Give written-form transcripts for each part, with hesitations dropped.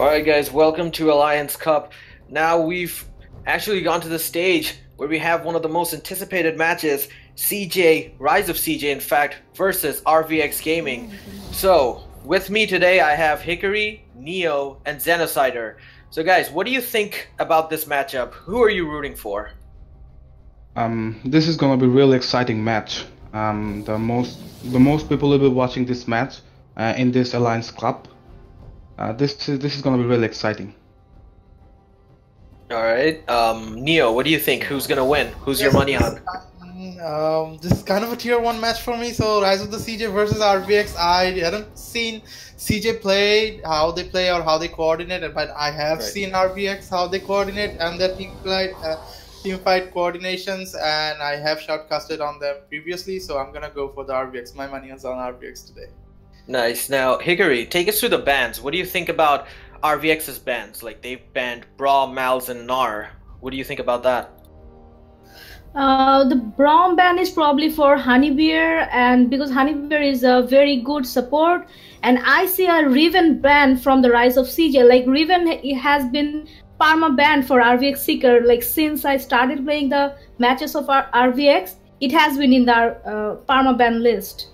Alright guys, welcome to Alliance Cup. Now we've actually gone to the stage where we have one of the most anticipated matches, CJ, Rise of CJ in fact, versus RVX Gaming. So, with me today I have Hickory, Neo, and Xenocider. So guys, what do you think about this matchup? Who are you rooting for? This is gonna be a really exciting match. The most people will be watching this match in this Alliance Cup. This is gonna be really exciting. All right, Neo, what do you think? Who's gonna win? Who's your money on? This is kind of a tier 1 match for me. So Rise of the CJ versus RVX. I hadn't seen CJ play, how they play or how they coordinate, but I have seen RVX how they coordinate and their team fight coordinations, and I have shoutcasted on them previously. So I'm gonna go for the RVX. My money is on RVX today. Nice. Now, Hickory, take us through the bans. What do you think about RVX's bans? Like, they've banned Brawl, Malz, and Gnar. What do you think about that? The Braum ban is probably for Honeybear, and because Honeybear is a very good support, and I see a Riven ban from the Rise of CJ. Like, Riven has been perma banned for RVX Seeker. Like, since I started playing the matches of RVX, it has been in the perma ban list.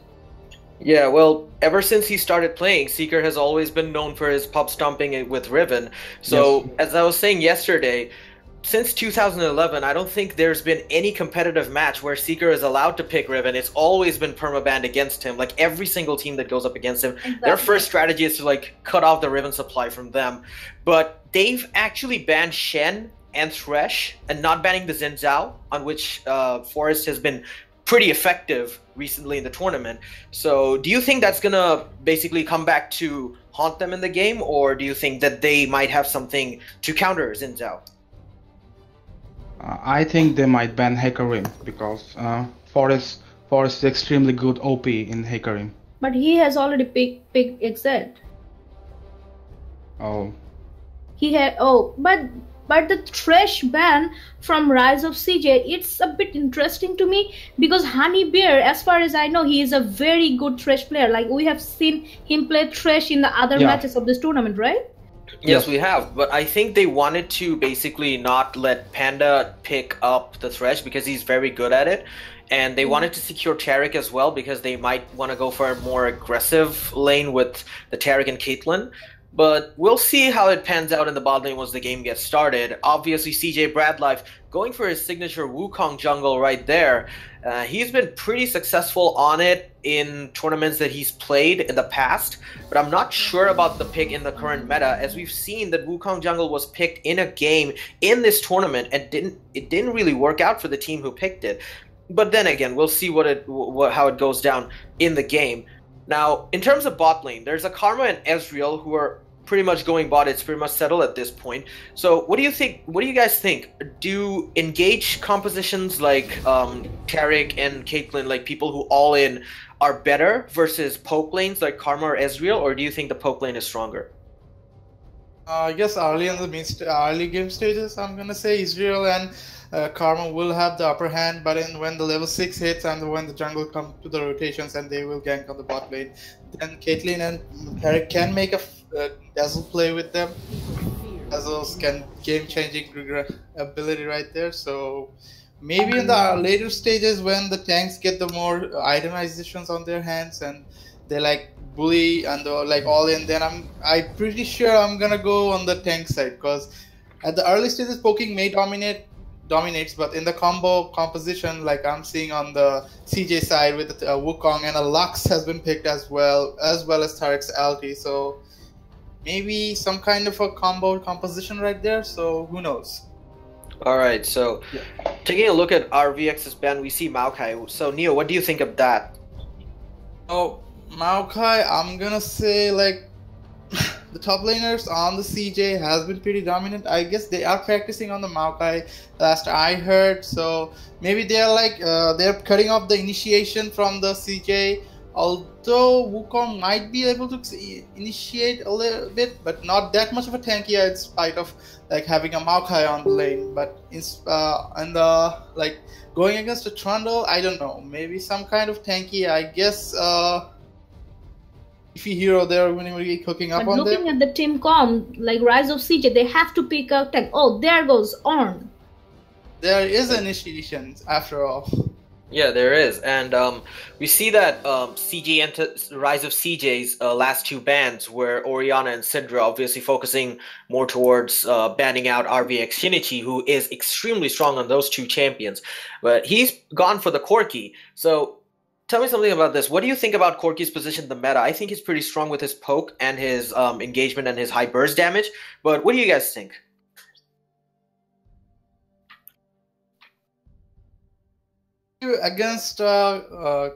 Yeah, well, ever since he started playing, Seeker has always been known for his pop stomping with Riven. So, as I was saying yesterday, since 2011, I don't think there's been any competitive match where Seeker is allowed to pick Riven. It's always been permabanned against him. Like, every single team that goes up against him, their first strategy is to, like, cut off the Riven supply from them. But they've actually banned Shen and Thresh, and not banning the Xin Zhao, on which Forest has been pretty effective recently in the tournament. So do you think that's gonna basically come back to haunt them in the game, or do you think that they might have something to counter Xin Zhao? I think they might ban Hecarim because Forest is extremely good OP in Hecarim. But he has already picked Exed. Oh. He had but the Thresh ban from Rise of CJ, it's a bit interesting to me because Honeybear, as far as I know, he is a very good Thresh player. Like, we have seen him play Thresh in the other matches of this tournament, right? Yes, we have, but I think they wanted to basically not let Panda pick up the Thresh because he's very good at it, and they wanted to secure Taric as well because they might want to go for a more aggressive lane with the Taric and Caitlyn. But we'll see how it pans out in the bot lane once the game gets started. Obviously, CJ Bradlife going for his signature Wukong jungle right there. He's been pretty successful on it in tournaments that he's played in the past, but I'm not sure about the pick in the current meta, as we've seen that Wukong jungle was picked in a game in this tournament and it didn't really work out for the team who picked it. But then again, we'll see how it goes down in the game. Now, in terms of bot lane, there's a Karma and Ezreal who are pretty much going bot. It's pretty much settled at this point. So what do you think? What do you guys think? Do engage compositions like Taric and Caitlyn, like people who all in, are better versus poke lanes like Karma or Ezreal, or do you think the poke lane is stronger? I guess early in the early game stages, I'm gonna say Ezreal and Karma will have the upper hand, but when the level 6 hits and when the jungle come to the rotations and they will gank on the bot lane, then Caitlyn and Taric can make a dazzle play with them. Dazzles can game-changing ability right there. So maybe in the later stages when the tanks get the more itemizations on their hands and they like bully and like all in, then I'm pretty sure I'm gonna go on the tank side, because at the early stages poking may dominates, but in the composition, like I'm seeing on the CJ side with the Wukong and a Lux has been picked as well as Taric's LT, so maybe some kind of a composition right there, so who knows. Alright, so taking a look at RVX's ban, we see Maokai. So Neo, what do you think of that? Oh, Maokai, I'm gonna say like the top laners on the CJ has been pretty dominant. I guess they are practicing on the Maokai last I heard, so maybe they're like they're cutting off the initiation from the CJ, although Wukong might be able to initiate a little bit, but not that much of a tanky in spite of like having a Maokai on the lane. But and like going against a Trundle, I don't know, maybe some kind of tanky. I guess beefy hero there when we cooking up But on looking there. at the team comp, like Rise of CJ, they have to pick a tech. Oh, there goes Orn. There is initiation after all. Yeah, there is, and we see that CJ Rise of CJ's last two bans were Oriana and Sidra, obviously focusing more towards banning out RVX Shinichi, who is extremely strong on those two champions, but he's gone for the Corki. So tell me something about this. What do you think about Corki's position in the meta? I think he's pretty strong with his poke and his engagement and his high burst damage, but what do you guys think? Against I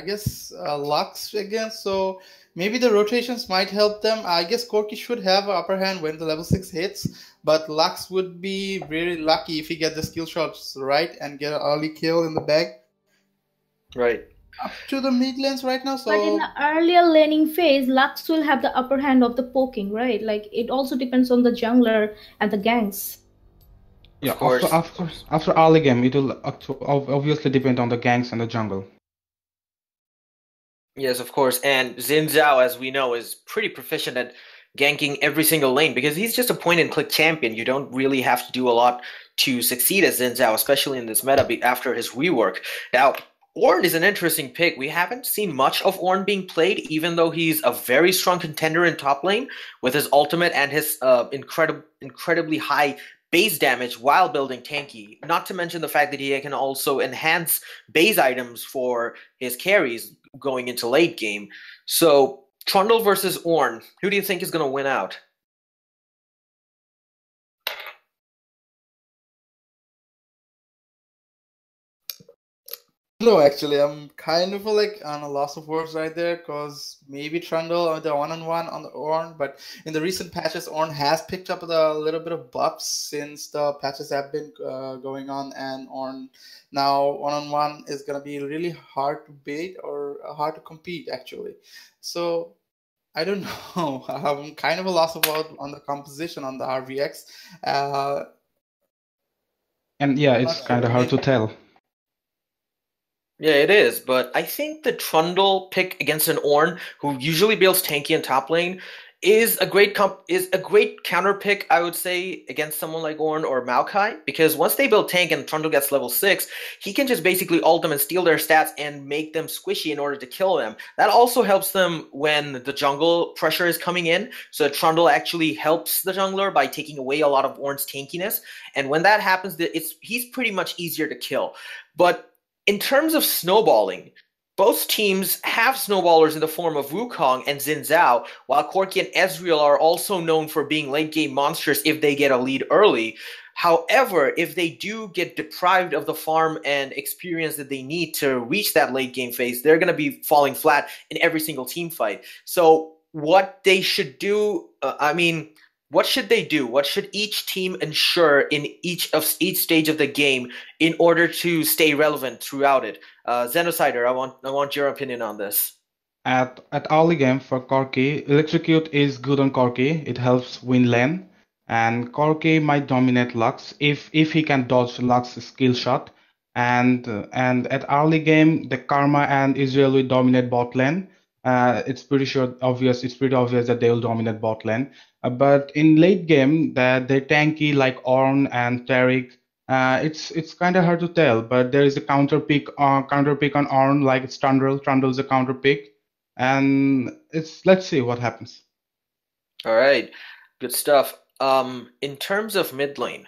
guess Lux again, so maybe the rotations might help them. I guess Corki should have an upper hand when the level 6 hits, but Lux would be very lucky if he get the skill shots right and get an early kill in the bag. Right. Up to the mid lanes right now, so... But in the earlier laning phase, Lux will have the upper hand of the poking, right? Like, it also depends on the jungler and the ganks. Yeah, Of course. after early game, it will obviously depend on the ganks and the jungle. Yes, of course. And Xin Zhao, as we know, is pretty proficient at ganking every single lane because he's just a point-and-click champion. You don't really have to do a lot to succeed as Xin Zhao, especially in this meta after his rework. Now, Ornn is an interesting pick. We haven't seen much of Ornn being played, even though he's a very strong contender in top lane with his ultimate and his incredibly high base damage while building tanky. Not to mention the fact that he can also enhance base items for his carries going into late game. So Trundle versus Ornn, who do you think is going to win out? No, actually, I'm kind of like on a loss of words right there because maybe Trundle on the one-on-one on the Ornn, but in the recent patches, Ornn has picked up a little bit of buffs since the patches have been going on, and Ornn now one-on-one is going to be really hard to bait or hard to compete, actually. So I don't know. I'm kind of a loss of words on the composition on the RVX. And yeah, it's kind of hard to tell. Yeah, it is, but I think the Trundle pick against an Ornn, who usually builds tanky in top lane, is a great counter pick, I would say, against someone like Ornn or Maokai, because once they build tank and Trundle gets level 6, he can just basically ult them and steal their stats and make them squishy in order to kill them. That also helps them when the jungle pressure is coming in, so Trundle actually helps the jungler by taking away a lot of Ornn's tankiness, and when that happens, he's pretty much easier to kill. But in terms of snowballing, both teams have snowballers in the form of Wukong and Xin Zhao, while Corki and Ezreal are also known for being late-game monsters if they get a lead early. However, if they do get deprived of the farm and experience that they need to reach that late-game phase, they're going to be falling flat in every single team fight. So what they should do, what should they do? What should each team ensure in each stage of the game in order to stay relevant throughout it? Xenocider, I want your opinion on this. At early game for Corki, Electrocute is good on Corki. It helps win lane, and Corki might dominate Lux if he can dodge Lux's skill shot. And at early game, the Karma and Israel will dominate bot lane. It's pretty obvious that they will dominate bot lane. But in late game, the tanky like Ornn and Taric, it's kind of hard to tell. But there is a counter pick on Ornn, like it's Trundle. Trundle's a counter pick, and let's see what happens. All right, good stuff. In terms of mid lane,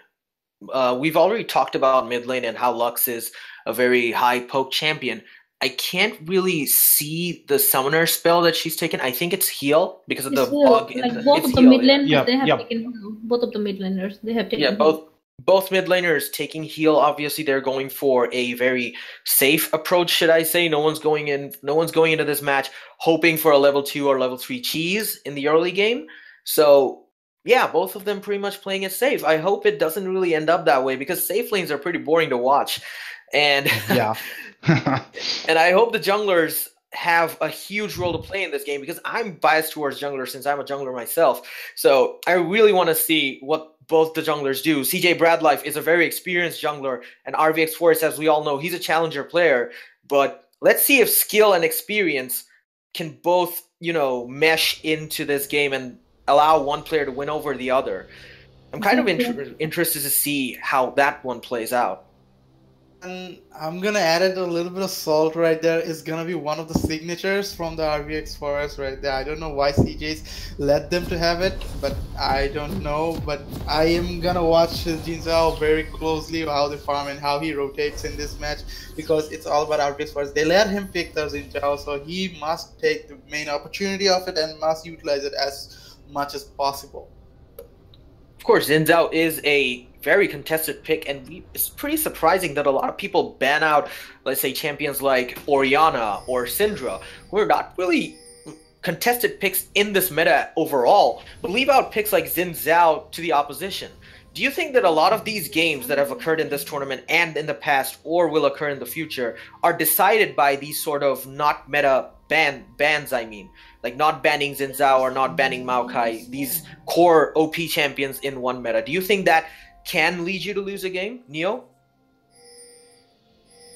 we've already talked about mid lane and how Lux is a very high poke champion. I can't really see the summoner spell that she's taken. I think it's heal because of the bug. Like both of the mid laners, they have taken heal. Both of the mid laners, they have taken heal. Both mid laners taking heal. Obviously, they're going for a very safe approach, should I say? No one's going into this match hoping for a level 2 or level 3 cheese in the early game. So yeah, both of them pretty much playing it safe. I hope it doesn't really end up that way because safe lanes are pretty boring to watch. And yeah. And I hope the junglers have a huge role to play in this game because I'm biased towards junglers since I'm a jungler myself. So I really want to see what both the junglers do. CJ Bradlife is a very experienced jungler, and RVX Forest, as we all know, he's a challenger player. But let's see if skill and experience can both mesh into this game and allow one player to win over the other. I'm kind of interested to see how that one plays out. And I'm gonna add it a little bit of salt right there. It's gonna be one of the signatures from the RVX Forest right there. I don't know why CJ's let them to have it, but I don't know. But I am gonna watch Jin Zhao very closely, how they farm and how he rotates in this match, because it's all about RVX Forest. They let him pick the Jin Zhao, so he must take the main opportunity of it and must utilize it as much as possible. Of course, Jin Zhao is a very contested pick, and it's pretty surprising that a lot of people ban out, let's say, champions like Orianna or Syndra, who are not really contested picks in this meta overall, but leave out picks like Jin Zhao to the opposition. Do you think that a lot of these games that have occurred in this tournament and in the past, or will occur in the future, are decided by these sort of not meta bans, I mean? Like not banning Jin Zhao or not banning Maokai, these core OP champions in one meta. Do you think that can lead you to lose a game, Neo?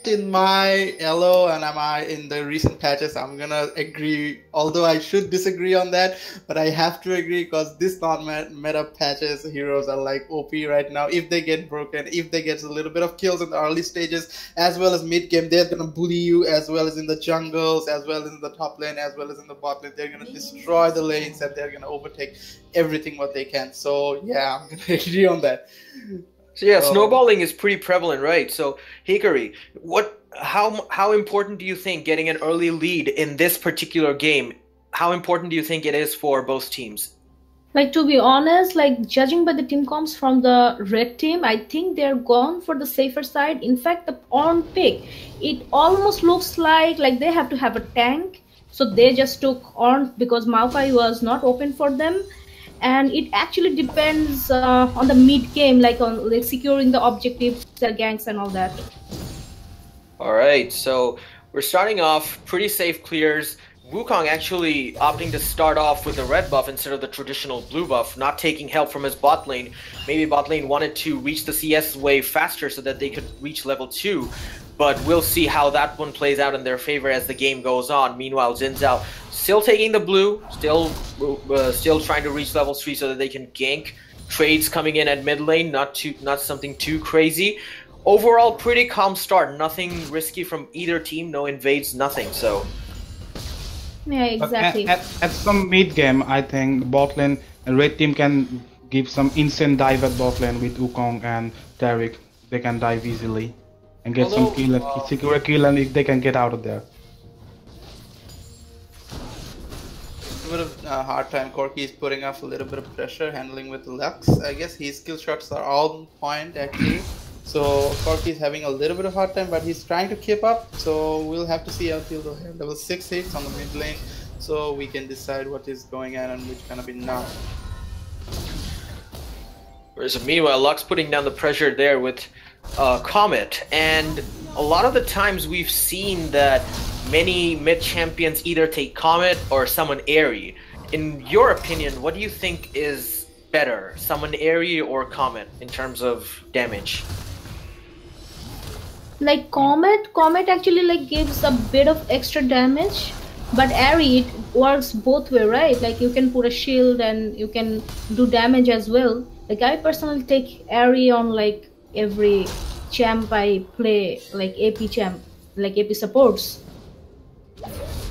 In my LO and in the recent patches, I'm gonna agree, although I should disagree on that, but I have to agree because this non-meta patches heroes are like OP right now. If they get broken, if they get a little bit of kills in the early stages as well as mid game, they're gonna bully you as well as in the jungles, as well as in the top lane, as well as in the bot lane. They're gonna destroy the lanes and they're gonna overtake everything what they can. So yeah, I'm gonna agree on that. So yeah, snowballing is pretty prevalent, right? So Hikari, how important do you think getting an early lead in this particular game? How important do you think it is for both teams? Like, to be honest, like judging by the team comps from the red team, I think they're gone for the safer side. In fact, the on pick, it almost looks like they have to have a tank. So they just took on because Maokai was not open for them. And it actually depends on the mid game, like on securing the objectives, their ganks, and all that. All right, so we're starting off pretty safe clears. Wukong actually opting to start off with the red buff instead of the traditional blue buff, not taking help from his bot lane. Maybe bot lane wanted to reach the CS wave faster so that they could reach level 2. But we'll see how that one plays out in their favor as the game goes on. Meanwhile, Jin Zhao still taking the blue, still trying to reach level 3 so that they can gank. Trades coming in at mid lane, not something too crazy. Overall, pretty calm start. Nothing risky from either team. No invades, nothing. So yeah, exactly. At some mid game, I think bot lane and red team can give some insane dive at bot lane with Wukong and Derek. They can dive easily and get some kill and secure a kill, and they can get out of there. A bit of hard time. Corki is putting off a little bit of pressure, handling with Lux. I guess his skill shots are all on point actually. So Corki is having a little bit of hard time, but he's trying to keep up. So we'll have to see until the level 6 hits on the mid lane, so we can decide what is going on and which gonna be now. Whereas meanwhile, Lux putting down the pressure there with Comet, and a lot of the times we've seen that many mid champions either take Comet or summon Aerie. In your opinion, what do you think is better, summon Aerie or Comet in terms of damage? Like Comet actually gives a bit of extra damage, but Aerie, it works both way, right? Like you can put a shield and you can do damage as well. Like I personally take Aerie on like every champ I play, like AP champ, like AP supports.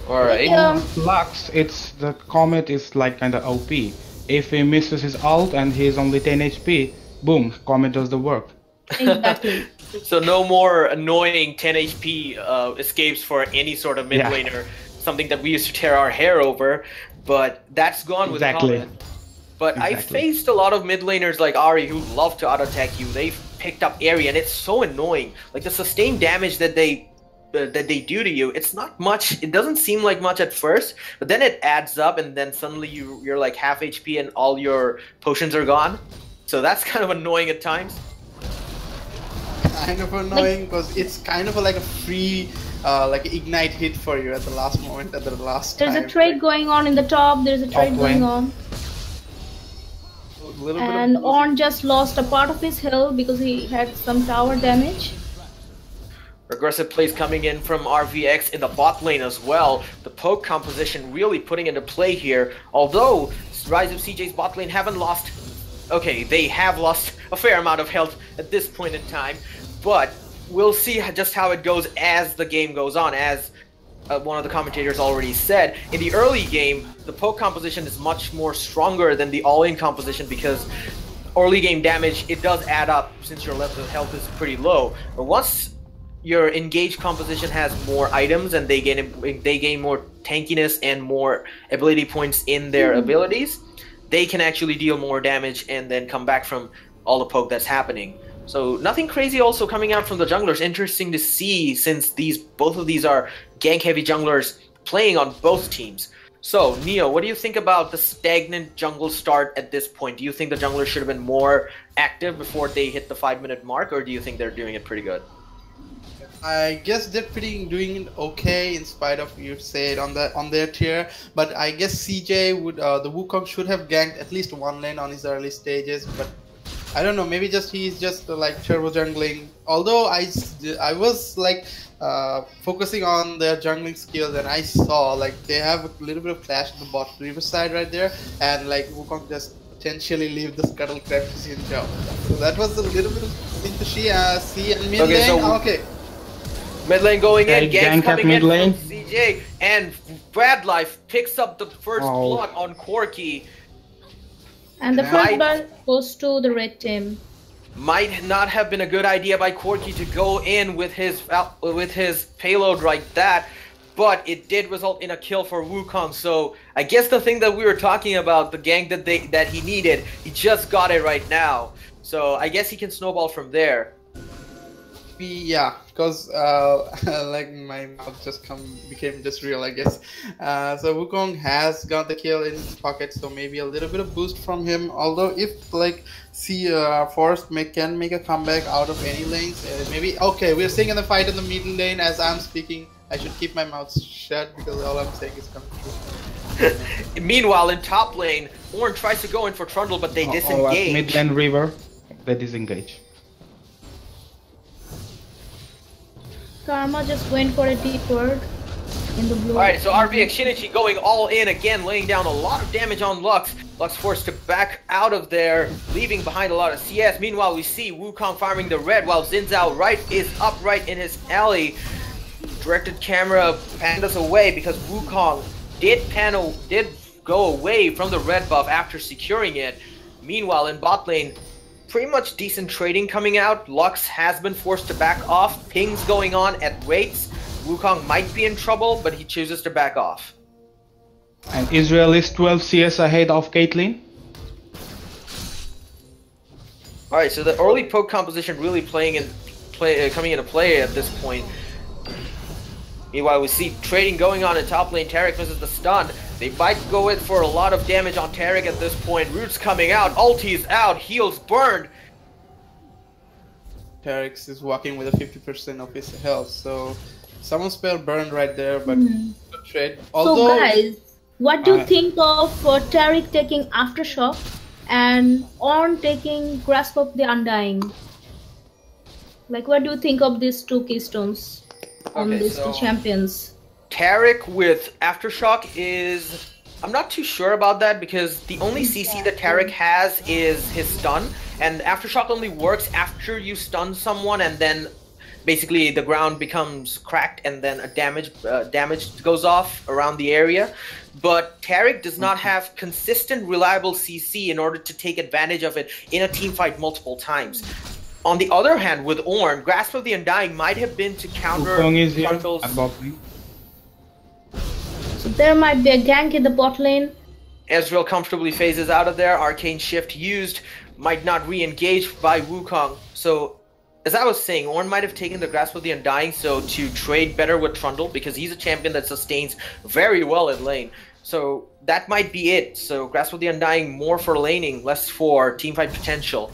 Alright. Lux, the Comet is like kinda OP. If he misses his ult and he's only 10 HP, boom, Comet does the work. Exactly. So no more annoying 10 HP escapes for any sort of mid laner, something that we used to tear our hair over, but that's gone with Comet. But I faced a lot of mid laners like Ahri who love to auto attack you. They've picked up Aerie and it's so annoying. Like the sustained damage that they do to you, it's not much. It doesn't seem like much at first, but then it adds up and then suddenly you're like half HP and all your potions are gone. So that's kind of annoying at times. Kind of annoying because it's kind of like a free like ignite hit for you at the last moment, at the last time. There's a trade going on in the top. There's a trade going on. And Ornn just lost a part of his health because he had some tower damage. Aggressive plays coming in from RVX in the bot lane as well. The poke composition really putting into play here. Although Rise of CJ's bot lane haven't lost... Okay, they have lost a fair amount of health at this point in time. But we'll see just how it goes as the game goes on. As one of the commentators already said, in the early game, the poke composition is much more stronger than the all-in composition because early game damage, it does add up since your level of health is pretty low. But once your engaged composition has more items and they gain more tankiness and more ability points in their abilities, they can actually deal more damage and then come back from all the poke that's happening. So nothing crazy also coming out from the junglers. Interesting to see since both of these are gank heavy junglers playing on both teams. So Neo, what do you think about the stagnant jungle start at this point? Do you think the junglers should have been more active before they hit the 5-minute mark, or do you think they're doing it pretty good? I guess they're doing it okay in spite of you say it on their tier, but I guess CJ would the Wukong should have ganked at least one lane on his early stages, but I don't know, maybe he's just like turbo jungling. Although I was like focusing on their jungling skills and I saw like they have a little bit of clash in the bot river side right there, and like Wukong just potentially leave the scuttle crab to see job. So that was a little bit of thing to see and mid lane. So, okay. Mid lane going in, gank coming in lane. from CJ, and Bradlife picks up the first blood on Corki. And the first blood goes to the red team. Might not have been a good idea by Corki to go in with his payload like that, but it did result in a kill for Wukong. So I guess the thing that we were talking about, the gank that he needed, he just got it right now. So I guess he can snowball from there. Yeah, because like my mouth just became just real, I guess. So Wukong has got the kill in his pocket, so maybe a little bit of boost from him. Although if like Forest can make a comeback out of any lanes, maybe okay. We're seeing in the fight in the middle lane as I'm speaking. I should keep my mouth shut because all I'm saying is coming true. Meanwhile, in top lane, Ornn tries to go in for Trundle, but they disengage. Mid lane River, they disengage. Karma just went for a deep ward in the blue. Alright, so RVX Shinichi going all in again, laying down a lot of damage on Lux. Lux forced to back out of there, leaving behind a lot of CS. Meanwhile, we see Wukong farming the red while Xin Zhao is upright in his alley. Directed camera panned us away because Wukong did go away from the red buff after securing it. Meanwhile, in bot lane, pretty much decent trading coming out. Lux has been forced to back off. Pings going on at rates. Wukong might be in trouble, but he chooses to back off. And Israel is 12 CS ahead of Caitlyn. Alright, so the early poke composition really coming into play at this point. Meanwhile, we see trading going on in top lane. Taric misses the stun. They might go in for a lot of damage on Taric at this point. Roots coming out, ulti's out, heals burned. Taric is walking with a 50% of his health, so someone spell burned right there, but good trade. Although, so guys, what do you think of Taric taking Aftershock and Ornn taking Grasp of the Undying? Like, what do you think of these two keystones on these two champions? Taric with Aftershock is... I'm not too sure about that because the only CC that Taric has is his stun, and Aftershock only works after you stun someone and then basically the ground becomes cracked and then a damage goes off around the area. But Taric does not have consistent, reliable CC in order to take advantage of it in a team fight multiple times. On the other hand, with Ornn, Grasp of the Undying might have been to counter Trundle's... So there might be a gank in the bot lane. Ezreal comfortably phases out of there. Arcane Shift used. Might not re-engage by Wukong. So, as I was saying, Ornn might have taken the Grasp of the Undying so to trade better with Trundle because he's a champion that sustains very well in lane. So, that might be it. So, Grasp of the Undying more for laning, less for teamfight potential.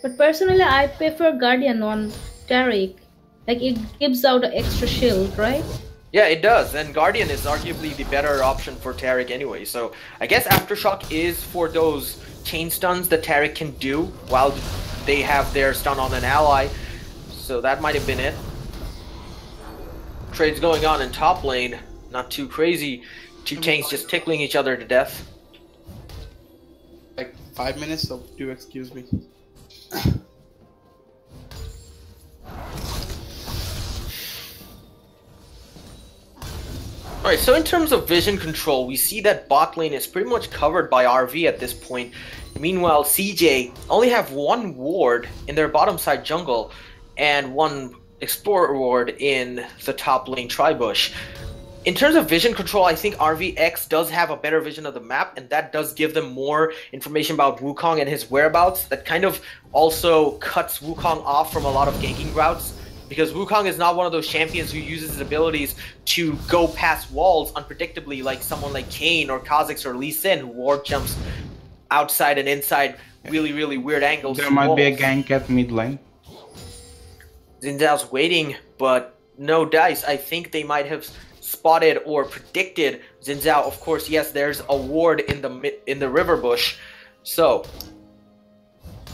But personally, I prefer Guardian on Taric. Like, it gives out an extra shield, right? Yeah, it does, and Guardian is arguably the better option for Taric anyway, so I guess Aftershock is for those chain stuns that Taric can do while they have their stun on an ally. So that might have been it. Trades going on in top lane. Not too crazy. Two tanks just tickling each other to death. Like 5 minutes, so do excuse me. Alright, so in terms of vision control, we see that bot lane is pretty much covered by RV at this point. Meanwhile, CJ only have one ward in their bottom side jungle and one explorer ward in the top lane Tribush. In terms of vision control, I think RVX does have a better vision of the map, and that does give them more information about Wukong and his whereabouts. That kind of also cuts Wukong off from a lot of ganking routes, because Wukong is not one of those champions who uses his abilities to go past walls unpredictably like someone like Kayn or Kha'Zix or Lee Sin, who ward jumps outside and inside really weird angles. There might be a gank at mid lane. Xin Zhao's waiting, but no dice. I think they might have spotted or predicted Xin Zhao. Of course, yes, there's a ward in the river bush. So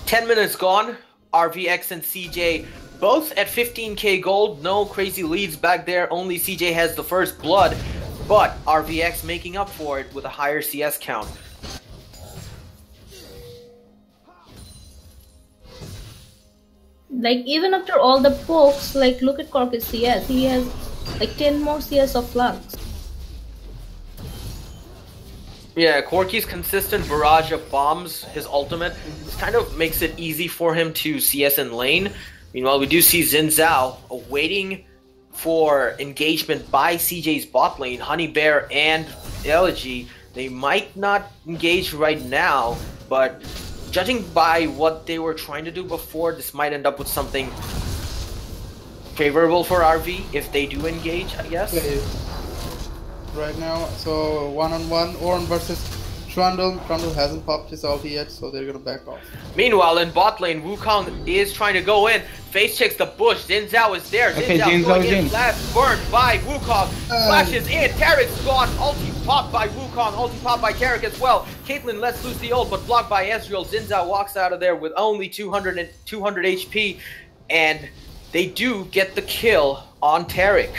10 minutes gone. RVX and CJ both at 15k gold. No crazy leads back there. Only CJ has the first blood, but RVX making up for it with a higher CS count. Like, even after all the pokes, like, look at Cork's CS. He has like 10 more CS of Flux. Yeah, Corki's consistent barrage of bombs, his ultimate, kind of makes it easy for him to CS in lane. Meanwhile, we do see Xin Zhao waiting for engagement by CJ's bot lane. Honey Bear and Elegy, they might not engage right now, but judging by what they were trying to do before, this might end up with something favorable for RV if they do engage, I guess. Right now, so one-on-one, Ornn versus Trundle. Trundle hasn't popped his ulti yet, so they're gonna back off. Meanwhile, in bot lane, Wukong is trying to go in. Face checks the bush. Xin Zhao is there. Okay, Xin Zhao going in. in. Flash burned by Wukong. Flashes in. Tarek's gone. Ulti popped by Wukong. Ulti popped by Tarek as well. Caitlyn lets loose the ult, but blocked by Ezreal. Xin Zhao walks out of there with only 200 HP, and they do get the kill on Tarek.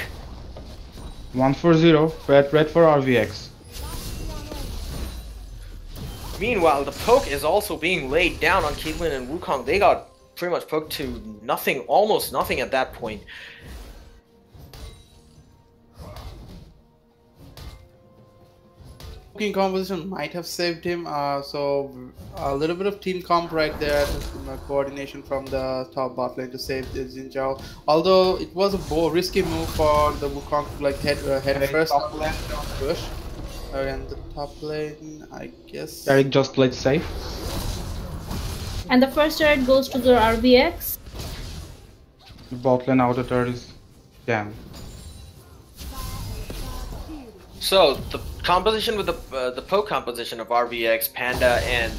1-0, red for RVX. Meanwhile, the poke is also being laid down on Caitlyn and Wukong. They got pretty much poked to nothing, almost nothing at that point. Poking composition might have saved him, so a little bit of team comp right there, coordination from the top bot lane to save the Xin Zhao. Although it was a risky move for the Wukong to like head first top lane push. And the top lane, I guess. Tarek just played safe. And the first turret goes to the RVX. The bot lane outer turret is damn. So the composition with the poke composition of RVX, Panda, and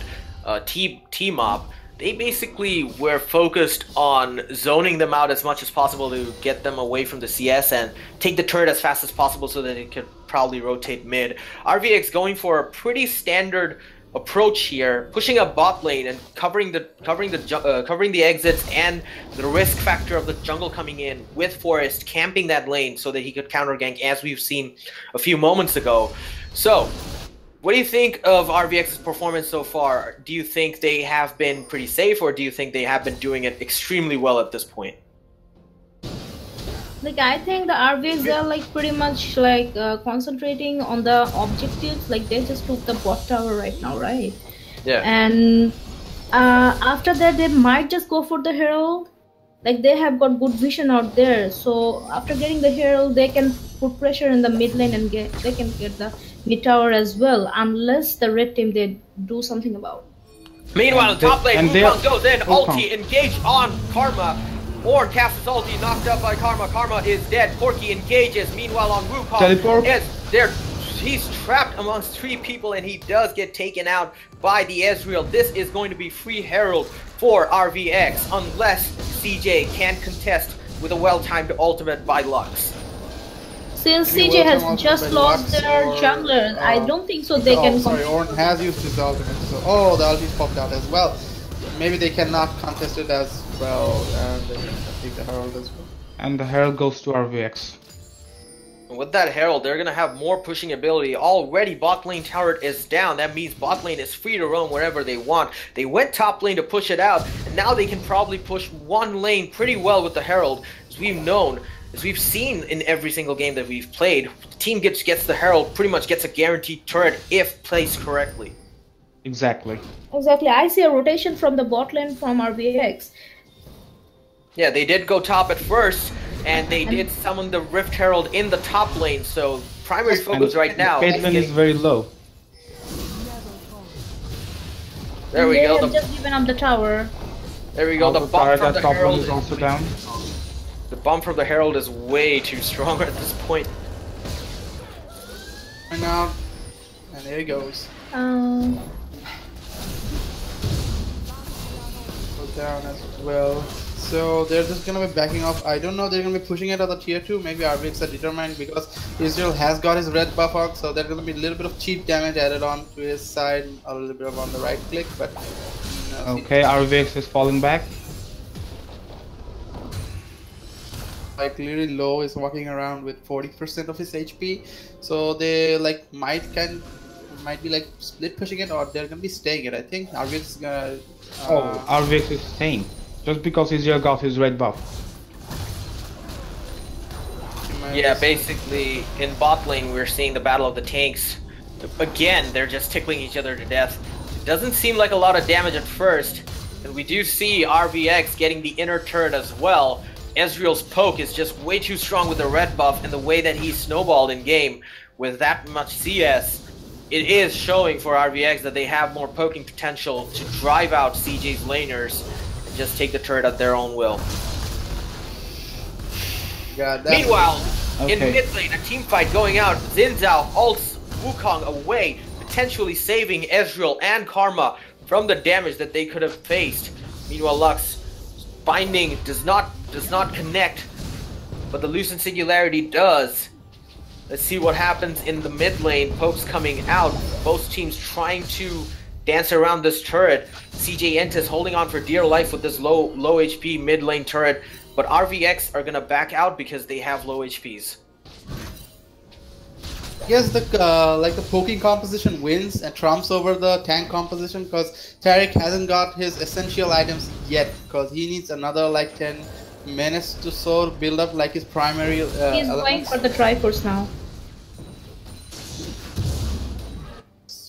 T-Mob, they basically were focused on zoning them out as much as possible to get them away from the CS and take the turret as fast as possible so that it could probably rotate mid. RVX going for a pretty standard approach here, pushing up bot lane and covering the exits and the risk factor of the jungle coming in with Forest camping that lane so that he could counter gank, as we've seen a few moments ago. So what do you think of RVX's performance so far? Do you think they have been pretty safe, or do you think they have been doing it extremely well at this point? Like, I think the RVs are like pretty much like concentrating on the objectives. Like, they just took the bot tower right now, right? Yeah. And after that, they might just go for the herald. Like, they have got good vision out there. So after getting the herald, they can put pressure in the mid lane and they can get the mid tower as well, unless the red team they do something about. Meanwhile, top lane, Wukong goes in, ulti, engage on Karma. Ornn casts his ulti, knocked up by Karma. Karma is dead. Corki engages. Meanwhile, on Wukong, he's trapped amongst 3 people, and he does get taken out by the Ezreal. This is going to be free herald for RVX, unless CJ can contest with a well-timed ultimate by Lux. Since CJ has just lost their jungler, I don't think so they can... Sorry, Ornn has used his ultimate, so... Oh, the ulti's popped out as well. maybe they cannot contest it as well, and they can take the Herald as well. And the Herald goes to RVX. With that Herald, they're gonna have more pushing ability. Already bot lane turret is down. That means bot lane is free to roam wherever they want. They went top lane to push it out, and now they can probably push one lane pretty well with the Herald. As we've known, as we've seen in every single game that we've played, the team gets the Herald, pretty much gets a guaranteed turret if placed correctly. Exactly. Exactly. I see a rotation from the bot lane from RVX. Yeah, they did go top at first, and they did summon the Rift Herald in the top lane, so primary focus right now is Caitlyn is very low. There we They go. have just given up the tower. There we go. The bump from the top one Herald is also down. The bump from the Herald is way too strong at this point. And now, and there he goes. Goes down as well. So they're just gonna be backing off. I don't know, they're gonna be pushing it at the tier 2. Maybe RVX are determined because Israel has got his red buff on, so there's gonna be a little bit of cheap damage added on to his side, a little bit of on the right click, but no, Okay, RVX is falling back. like clearly low is walking around with 40% of his HP, so they like might be like split pushing it, or they're gonna be staying it. I think RVX is gonna. RVX is staying. Just because Israel got his red buff. Yeah, basically, in bot lane, we're seeing the battle of the tanks. Again, they're just tickling each other to death. It doesn't seem like a lot of damage at first, and we do see RVX getting the inner turret as well. Ezreal's poke is just way too strong with the red buff, and the way that he snowballed in game with that much CS, it is showing for RVX that they have more poking potential to drive out CJ's laners and just take the turret at their own will. Meanwhile, in mid lane, a team fight going out. Xin Zhao ults Wukong away, potentially saving Ezreal and Karma from the damage that they could have faced. Meanwhile, Lux binding does not connect, but the Lucent Singularity does. Let's see what happens in the mid lane. Poke's coming out. Both teams trying to dance around this turret. CJ Entis holding on for dear life with this low HP mid lane turret, but RVX are gonna back out because they have low HPs. Yes, the like the poking composition wins and trumps over the tank composition because Taric hasn't got his essential items yet because he needs another like 10 minutes to sort of build up like his primary He's going for the Triforce now.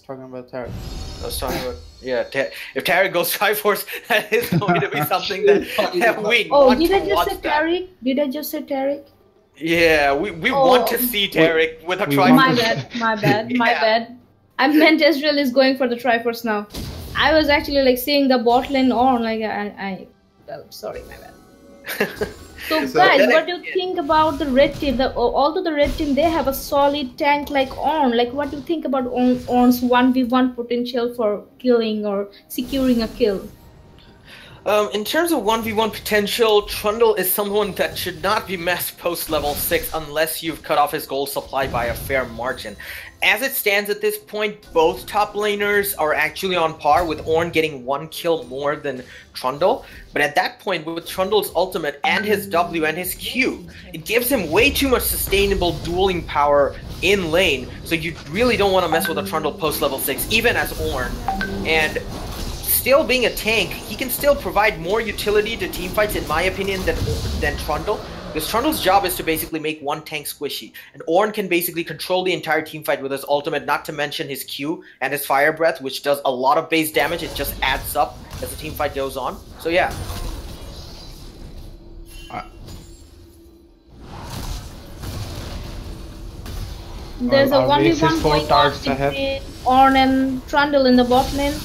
Talking about Taric. I was talking about, yeah, if Taric goes Triforce, that is going to be something that we want did to I just watch say that. Taric? Did I just say Taric? Yeah, we want to see Taric with a Triforce. My bad, my bad. I meant Ezreal is going for the Triforce now. I was actually like seeing the bot lane on, like well, sorry, my bad. So guys, what do you think about the red team? Although the red team, they have a solid tank like Ornn. Like, what do you think about Ornn's 1v1 potential for killing or securing a kill? In terms of 1v1 potential, Trundle is someone that should not be messed post level 6 unless you've cut off his gold supply by a fair margin. As it stands at this point, both top laners are actually on par, with Ornn getting 1 kill more than Trundle. But at that point, with Trundle's ultimate and his W and his Q, it gives him way too much sustainable dueling power in lane. So you really don't want to mess with a Trundle post level 6, even as Ornn. And still being a tank, he can still provide more utility to teamfights, in my opinion, than Trundle. Because Trundle's job is to basically make one tank squishy. And Ornn can basically control the entire teamfight with his ultimate, not to mention his Q and his Fire Breath, which does a lot of base damage. It just adds up as the teamfight goes on. So yeah. There's a 1v1 going on between Ornn and Trundle in the bot lane.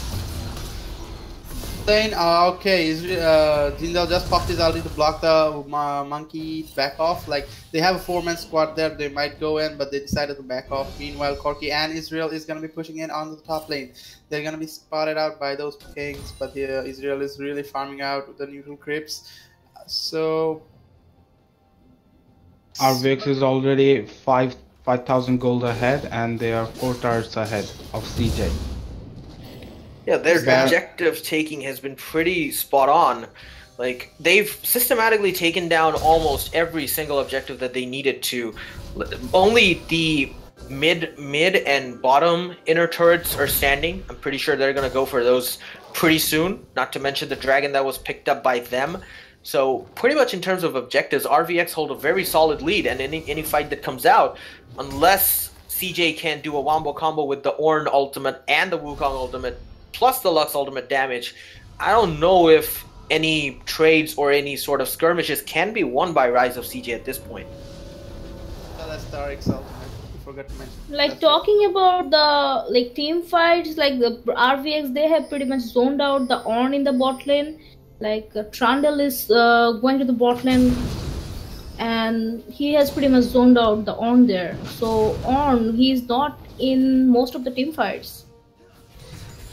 Then, okay, Jindal just popped his ulti to block the monkey back off. Like, they have a 4-man squad there, they might go in, but they decided to back off. Meanwhile, Corki and Israel is going to be pushing in onto the top lane. They're going to be spotted out by those kings, but Israel is really farming out the neutral creeps. So... RVX is already 5,000 gold ahead, and they are 4 turrets ahead of CJ. Yeah, their Bad. objective taking has been pretty spot on. Like, they've systematically taken down almost every single objective that they needed to. Only the mid and bottom inner turrets are standing. I'm pretty sure they're gonna go for those pretty soon. Not to mention the dragon that was picked up by them. So pretty much in terms of objectives, RVX hold a very solid lead, and any fight that comes out, unless CJ can do a wombo combo with the Ornn ultimate and the Wukong ultimate, plus the Lux ultimate damage, I don't know if any trades or any sort of skirmishes can be won by Rise of CJ at this point. That's Tariq's ultimate. You forgot to mention. Like That's talking about the like team fights, like the RVX, they have pretty much zoned out the Ornn in the bot lane. Like Trundle is going to the bot lane, and he has pretty much zoned out the Ornn there. So Ornn, he's not in most of the team fights.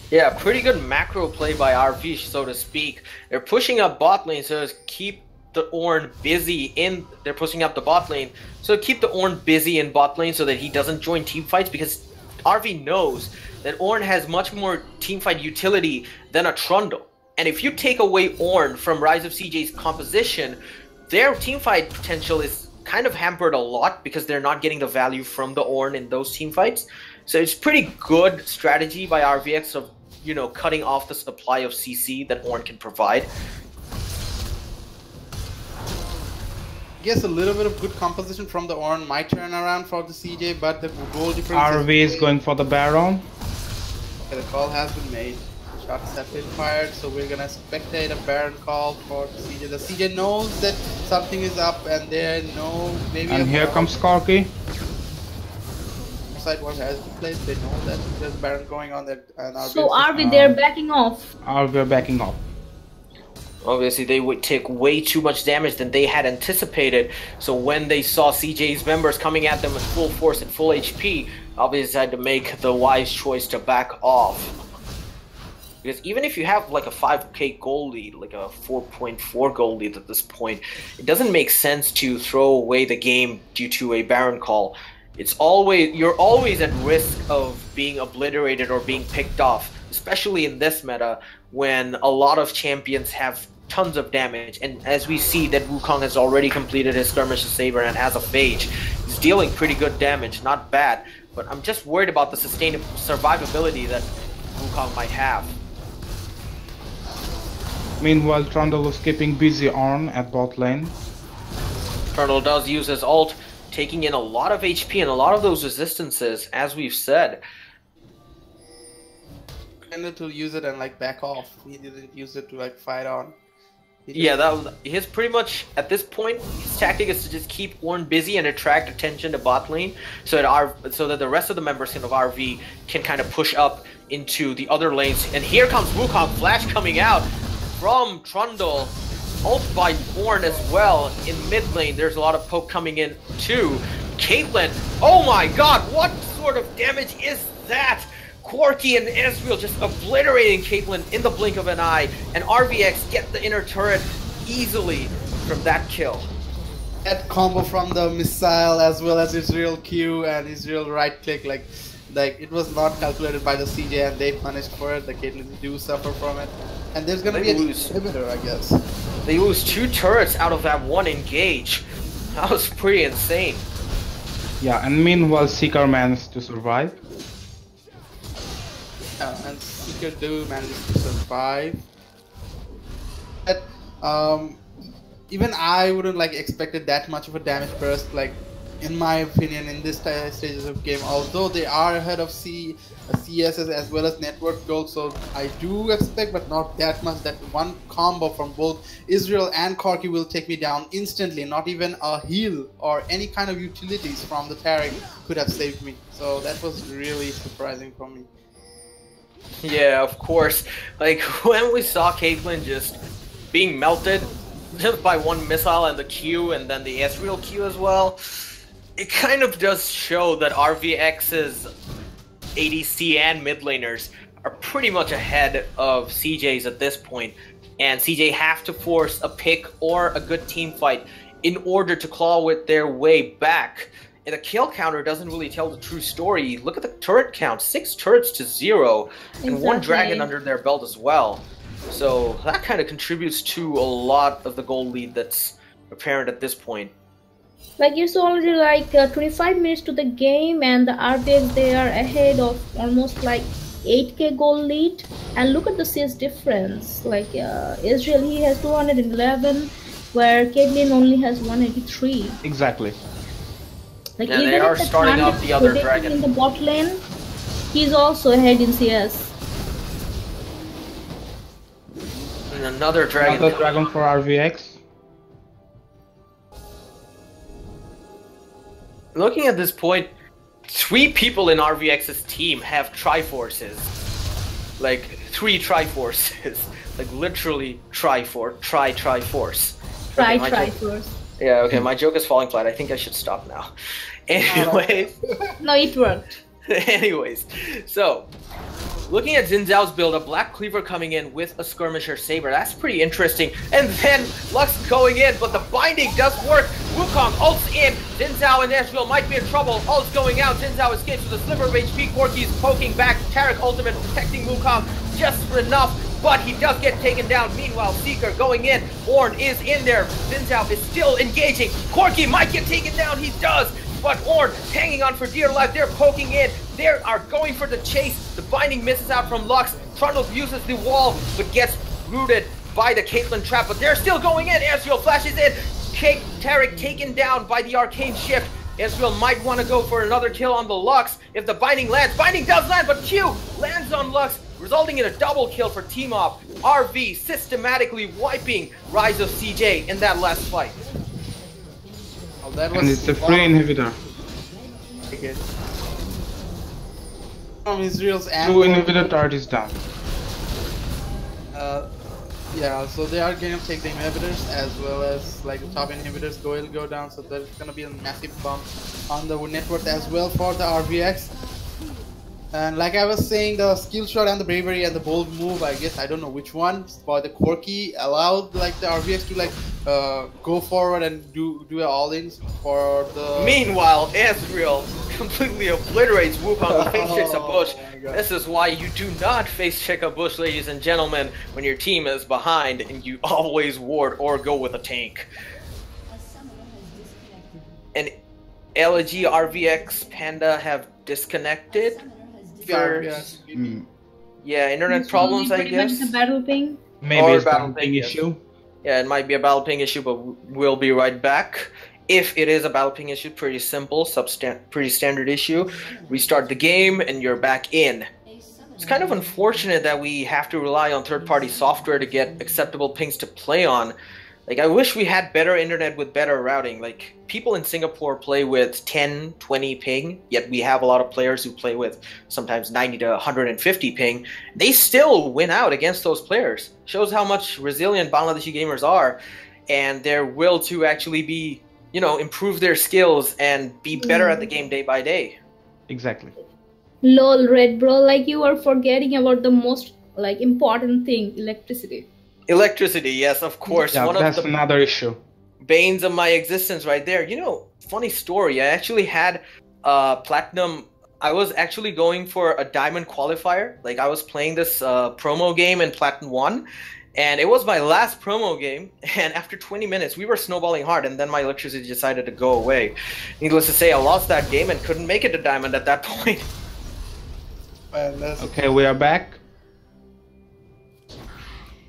Yeah, pretty good macro play by RV, so to speak. They're pushing up bot lane so to keep the Ornn busy in. They're pushing up the bot lane so keep the Ornn busy in bot lane so that he doesn't join team fights, because RV knows that Ornn has much more team fight utility than a Trundle. And if you take away Ornn from Rise of CJ's composition, their teamfight potential is kind of hampered a lot because they're not getting the value from the Ornn in those teamfights. So it's pretty good strategy by RVX of, you know, cutting off the supply of CC that Ornn can provide. I guess a little bit of good composition from the Ornn might turn around for the CJ, but the goal difference RV is going for the Baron. Okay, the call has been made. Shots have been fired, so we're gonna spectate a Baron call for the CJ. The CJ knows that something is up, and they know maybe. And here comes Corky. Side one has been placed. They know that there's Baron going on that. And So RV, they're backing off. RV are backing off. Obviously, they would take way too much damage than they had anticipated. So when they saw CJ's members coming at them with full force and full HP, obviously had to make the wise choice to back off. Because even if you have like a 5k goal lead, like a 4.4 goal lead at this point, it doesn't make sense to throw away the game due to a Baron call. You're always at risk of being obliterated or being picked off, especially in this meta when a lot of champions have tons of damage. And as we see that Wukong has already completed his skirmish saber and has a phage, he's dealing pretty good damage, not bad. But I'm just worried about the survivability that Wukong might have. Meanwhile, Trundle is keeping busy Ornn at bot lane. Trundle does use his ult, taking in a lot of HP and a lot of those resistances, as we've said. Tended to use it and like back off. He didn't use it to like fight on. Yeah, that was his pretty much at this point. His tactic is to just keep Ornn busy and attract attention to bot lane, so that the rest of the members of RV can kind of push up into the other lanes. And here comes Wukong, flash coming out from Trundle, ult by Ornn as well in mid lane. There's a lot of poke coming in too. Caitlyn, oh my god, what sort of damage is that? Quirky and Ezreal just obliterating Caitlyn in the blink of an eye, and RVX get the inner turret easily from that kill. That combo from the missile as well as Israel Q and Israel right click, like it was not calculated by the CJ and they punished for it. The Caitlyn do suffer from it, and there's gonna be an inhibitor, I guess. They lose 2 turrets out of that one engage. That was pretty insane. Yeah, and meanwhile Seeker managed to survive. And Seeker do manage to survive. But even I wouldn't like expected that much of a damage burst, like in my opinion, in this stages of game. Although they are ahead of CSs as well as network gold, so I do expect, but not that much, that one combo from both Israel and Corky will take me down instantly. Not even a heal or any kind of utilities from the Tariq could have saved me. So that was really surprising for me. Yeah, of course. Like, when we saw Caitlyn just being melted just by one missile and the Q and then the Ezreal Q as well, it kind of does show that RVX's ADC and mid laners are pretty much ahead of CJ's at this point, and CJ have to force a pick or a good team fight in order to claw with their way back the kill counter doesn't really tell the true story. Look at the turret count, 6 turrets to 0, and 1 dragon under their belt as well. So that kind of contributes to a lot of the gold lead that's apparent at this point. Like it's already like 25 minutes to the game, and the RBX they are ahead of almost like 8k gold lead. And look at the CS difference. Like Israel, he has 211, where Caitlyn only has 183. Exactly. Like and even they are if the starting Trant up is the other protecting dragon. in the bot lane, he's also ahead in CS. And another dragon. Another dragon for RVX. Looking at this point, 3 people in RVX's team have Triforces. Like 3 Triforces. Like literally Triforce. Triforce. Yeah, okay, my joke is falling flat. I think I should stop now. Anyways. No, it worked. Anyways, so looking at Xin Zhao's build, a Black Cleaver coming in with a Skirmisher Saber. That's pretty interesting. And then Lux going in, but the binding does work. Wukong ults in. Xin Zhao and Ezreal might be in trouble. Ults going out. Xin Zhao escapes with a sliver of HP. Corki's poking back. Tarek ultimate protecting Wukong just enough, but he does get taken down. Meanwhile, Seeker going in. Ornn is in there. Xin Zhao is still engaging. Corki might get taken down. He does. But Ornn hanging on for dear life. They're poking in. They are going for the chase. The binding misses out from Lux. Trundle uses the wall, but gets rooted by the Caitlyn trap. But they're still going in. Ezreal flashes in. Tarek taken down by the arcane shift. Ezreal might want to go for another kill on the Lux if the binding lands. Binding does land, but Q lands on Lux, resulting in a double kill for Team Op. RV systematically wiping Rise of CJ in that last fight. Oh, that was And it's a free inhibitor. good. From Israel's 2 angle, inhibitor turret is down. yeah, so they are going to take the inhibitors as well as like the top inhibitors will go down, so there's going to be a massive bump on the net worth as well for the RVX. And like I was saying, the skill shot and the bravery and the bold move, I guess I don't know which one, but the Corki allowed like the RVX to like go forward and do an all-in for the... Meanwhile, Ezreal completely obliterates Wukong with face checks a bush. my God. This is why you do not face check a bush, ladies and gentlemen, when your team is behind and you always ward or go with a tank. And LG, RVX, Panda have disconnected. Yeah, internet problems, I Pretty much guess. the battle ping. Maybe Or it's battle battle ping ping, issue. Yeah, it might be a battle ping issue, but we'll be right back. If it is a battle ping issue, pretty simple, pretty standard issue. Restart the game and you're back in. It's kind of unfortunate that we have to rely on third-party software to get acceptable pings to play on. Like, I wish we had better internet with better routing. Like, people in Singapore play with 10, 20 ping, yet we have a lot of players who play with sometimes 90 to 150 ping. They still win out against those players. Shows how much resilient Bangladeshi gamers are and their will to actually be, you know, improve their skills and be better at the game day by day. Exactly. Lol, Red Bro, like you are forgetting about the most like important thing, electricity. Electricity, yes, of course. Yeah, One that's of the another issue. banes of my existence right there. You know, funny story. I actually had platinum. I was actually going for a diamond qualifier. Like I was playing this promo game in Platinum 1, and it was my last promo game. And after 20 minutes, we were snowballing hard, and then my electricity decided to go away. Needless to say, I lost that game and couldn't make it to diamond at that point. Okay, we are back.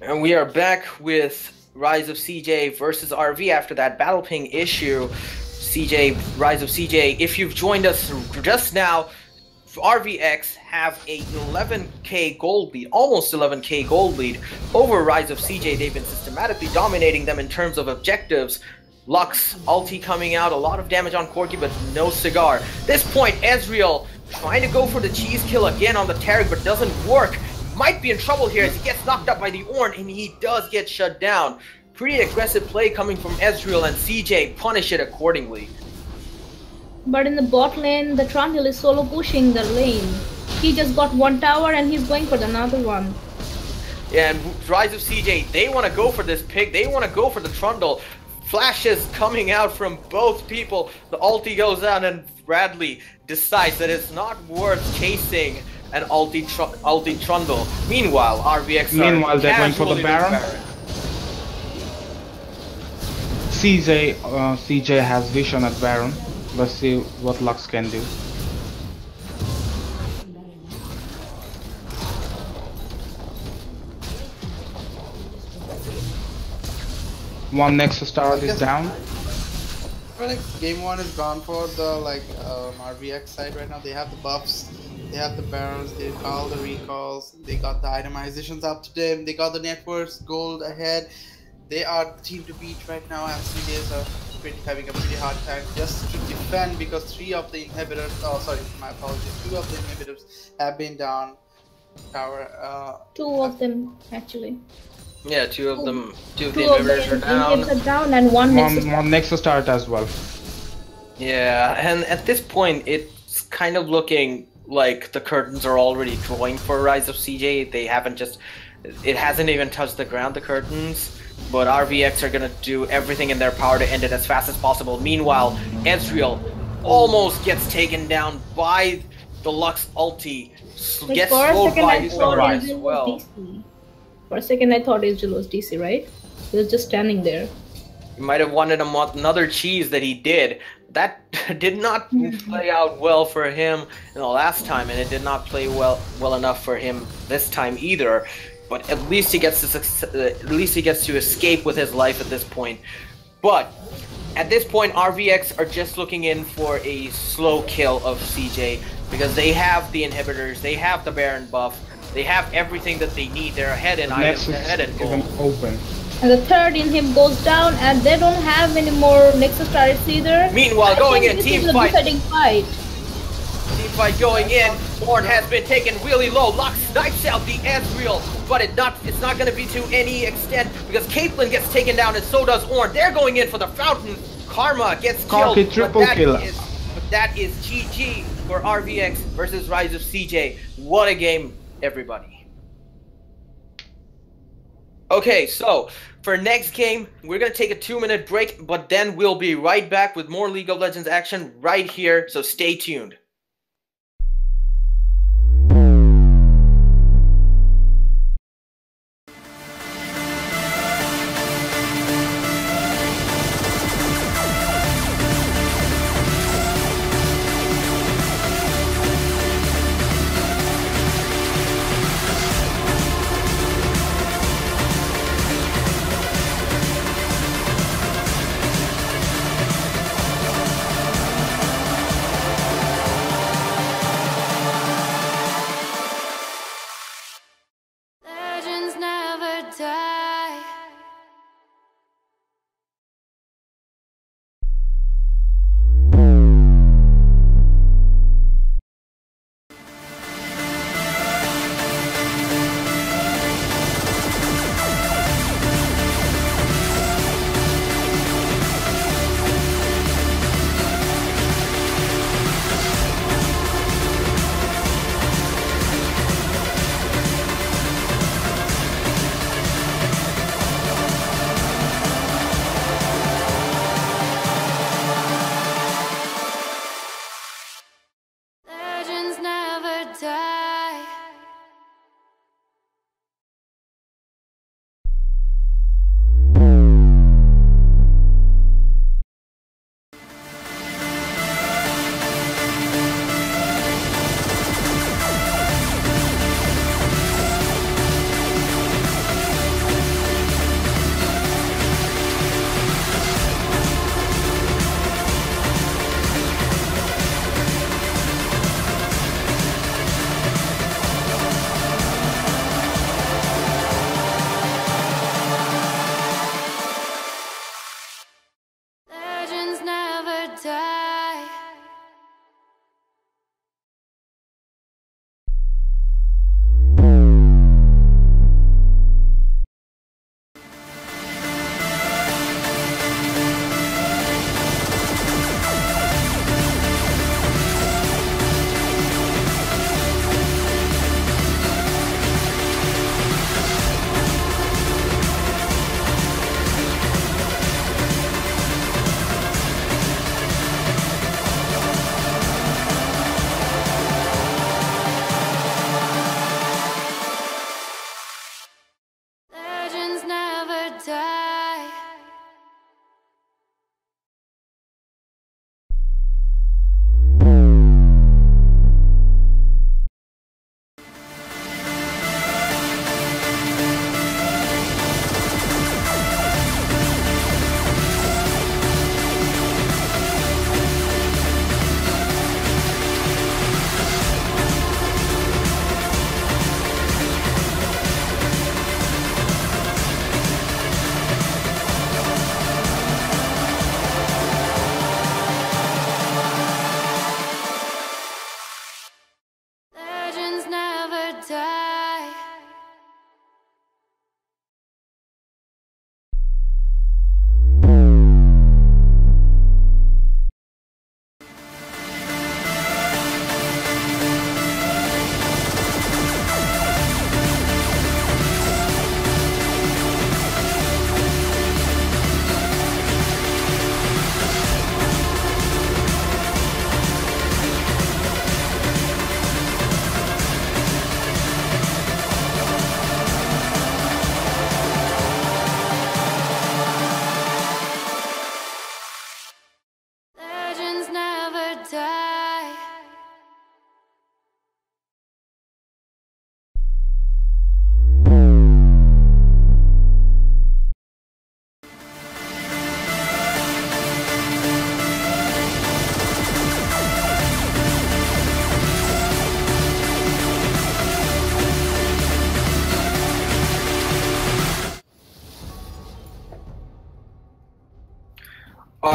And we are back with Rise of CJ versus RV after that battle ping issue. CJ, Rise of CJ, if you've joined us just now, RVX have a 11k gold lead, almost 11k gold lead over Rise of CJ. They've been systematically dominating them in terms of objectives. Lux, ulti coming out, a lot of damage on Corki, but no cigar. This point, Ezreal trying to go for the cheese kill again on the Tarek, but doesn't work. Might be in trouble here as he gets knocked up by the Ornn, and he does get shut down. Pretty aggressive play coming from Ezreal, and CJ punish it accordingly. But in the bot lane, the Trundle is solo pushing the lane. He just got one tower and he's going for another one. Yeah, and Rise of CJ, they want to go for this pick. They want to go for the Trundle. flashes coming out from both people. The ulti goes out and Bradley decides that it's not worth chasing an ulti Trundle. Meanwhile, RVX they're going for the Baron. CJ has vision at Baron. Let's see what Lux can do. One Nexus turret is down. I think game 1 is gone for the RVX side right now. They have the buffs, they have the barrels, they got all the recalls, they got the itemizations up to them, they got the networks, gold ahead. They are the team to beat right now, and CJs are having a pretty hard time just to defend because 3 of the inhibitors, oh sorry, my apologies, 2 of the inhibitors have been down. Tower. 2 of them actually. Yeah, two of the inhibitors are down. And one Nexus turret as well. Yeah, and at this point, it's kind of looking like the curtains are already drawing for Rise of CJ. They haven't it hasn't even touched the ground, the curtains. But RVX are gonna do everything in their power to end it as fast as possible. Meanwhile, Ezreal almost gets taken down by the Lux ulti. Gets slowed by Sunrise as well. For a second, I thought Ezreal was DC, right? He was just standing there. He might have wanted another cheese that he did. That did not play out well for him in the last time, and it did not play well enough for him this time either. But at least he gets to escape with his life at this point. But at this point, RVX are just looking in for a slow kill of CJ because they have the inhibitors, they have the Baron buff. They have everything that they need. They're ahead in items, ahead in gold. Open. And the third inhib goes down, and they don't have any more Nexus turrets either. Meanwhile, going in, team fight. Fight. Team fight going in. Ornn has been taken really low. Lux snipes out the Ezreal, but it's not going to be to any extent because Caitlyn gets taken down, and so does Ornn. They're going in for the fountain. Karma gets killed. Triple kill. But that is GG for RVX versus Rise of CJ. What a game, everybody. Okay, so for next game, we're going to take a 2-minute break, but then we'll be right back with more League of Legends action right here, so stay tuned.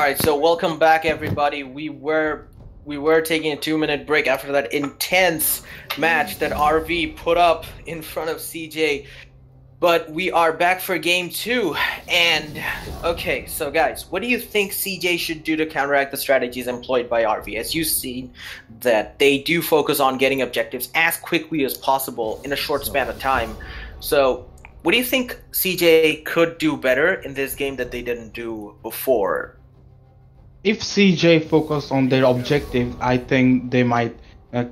right, so welcome back, everybody. We were taking a 2-minute break after that intense match that RV put up in front of CJ. But we are back for game 2. And okay, so guys, what do you think CJ should do to counteract the strategies employed by RV? As you've seen that they do focus on getting objectives as quickly as possible in a short span of time. So what do you think CJ could do better in this game that they didn't do before? If CJ focused on their objective, I think they might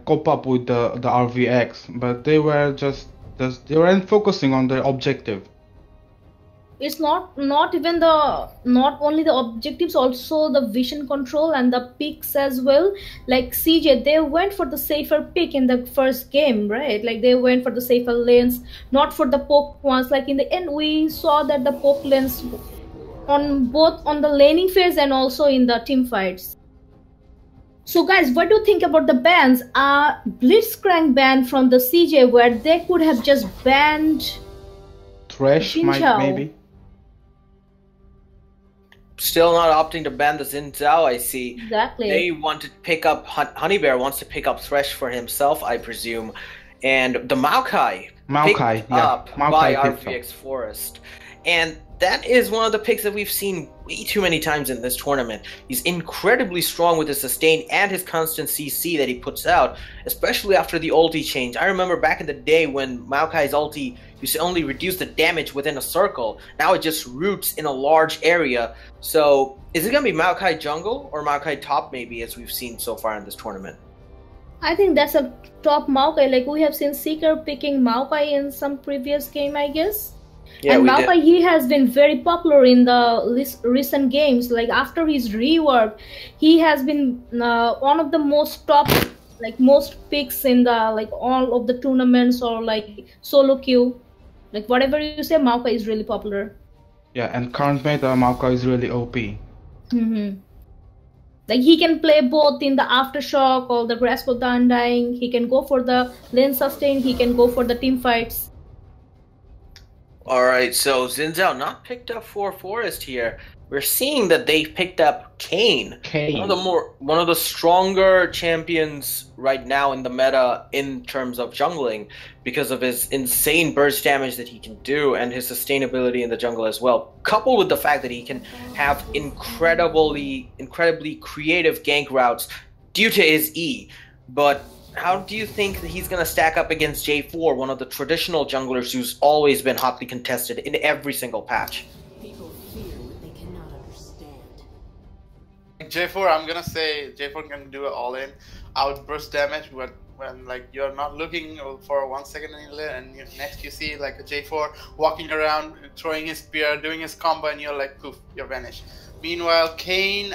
cope up with the RVX, but they weren't focusing on their objective. It's not only the objectives, also the vision control and the picks as well. Like CJ, they went for the safer pick in the first game, right? Like they went for the safer lanes, not for the poke ones. Like in the end, we saw that the poke lanes on both on the laning phase and also in the team fights. So guys, what do you think about the bans? Blitzcrank ban from the CJ, where they could have just banned Thresh Xin might Zhao. maybe. Still not opting to ban the Xin Zhao, I see. Exactly. They want to pick up, Honeybear wants to pick up Thresh for himself, I presume. And the Maokai picked up by RVX Forest. And that is one of the picks that we've seen way too many times in this tournament. He's incredibly strong with his sustain and his constant CC that he puts out, especially after the ulti change. I remember back in the day when Maokai's ulti used to only reduce the damage within a circle. Now it just roots in a large area. So is it going to be Maokai jungle or Maokai top maybe, as we've seen so far in this tournament? I think that's a top Maokai. Like we have seen Seeker picking Maokai in some previous game, I guess. Yeah, and Maokai, he has been very popular in the recent games. Like after his rework, he has been one of the most top, like most picks in the like all of the tournaments or like solo queue. Like whatever you say, Maokai is really popular. Yeah, and current meta Maokai is really OP. Like he can play both in the aftershock or the grasp of the undying. He can go for the lane sustain. He can go for the team fights. Alright, so Xin Zhao not picked up for Forest here. We're seeing that they picked up Kayn. One of the stronger champions right now in the meta in terms of jungling, because of his insane burst damage that he can do and his sustainability in the jungle as well, coupled with the fact that he can have incredibly creative gank routes due to his E. But how do you think that he's going to stack up against J4, one of the traditional junglers who's always been hotly contested in every single patch? People fear what they cannot understand. J4, I'm gonna say J4 can do it all in outburst damage when like you're not looking for 1 second in lane, and next you see like a J4 walking around throwing his spear, doing his combo, and you're like poof, you're vanished. Meanwhile, Kayn,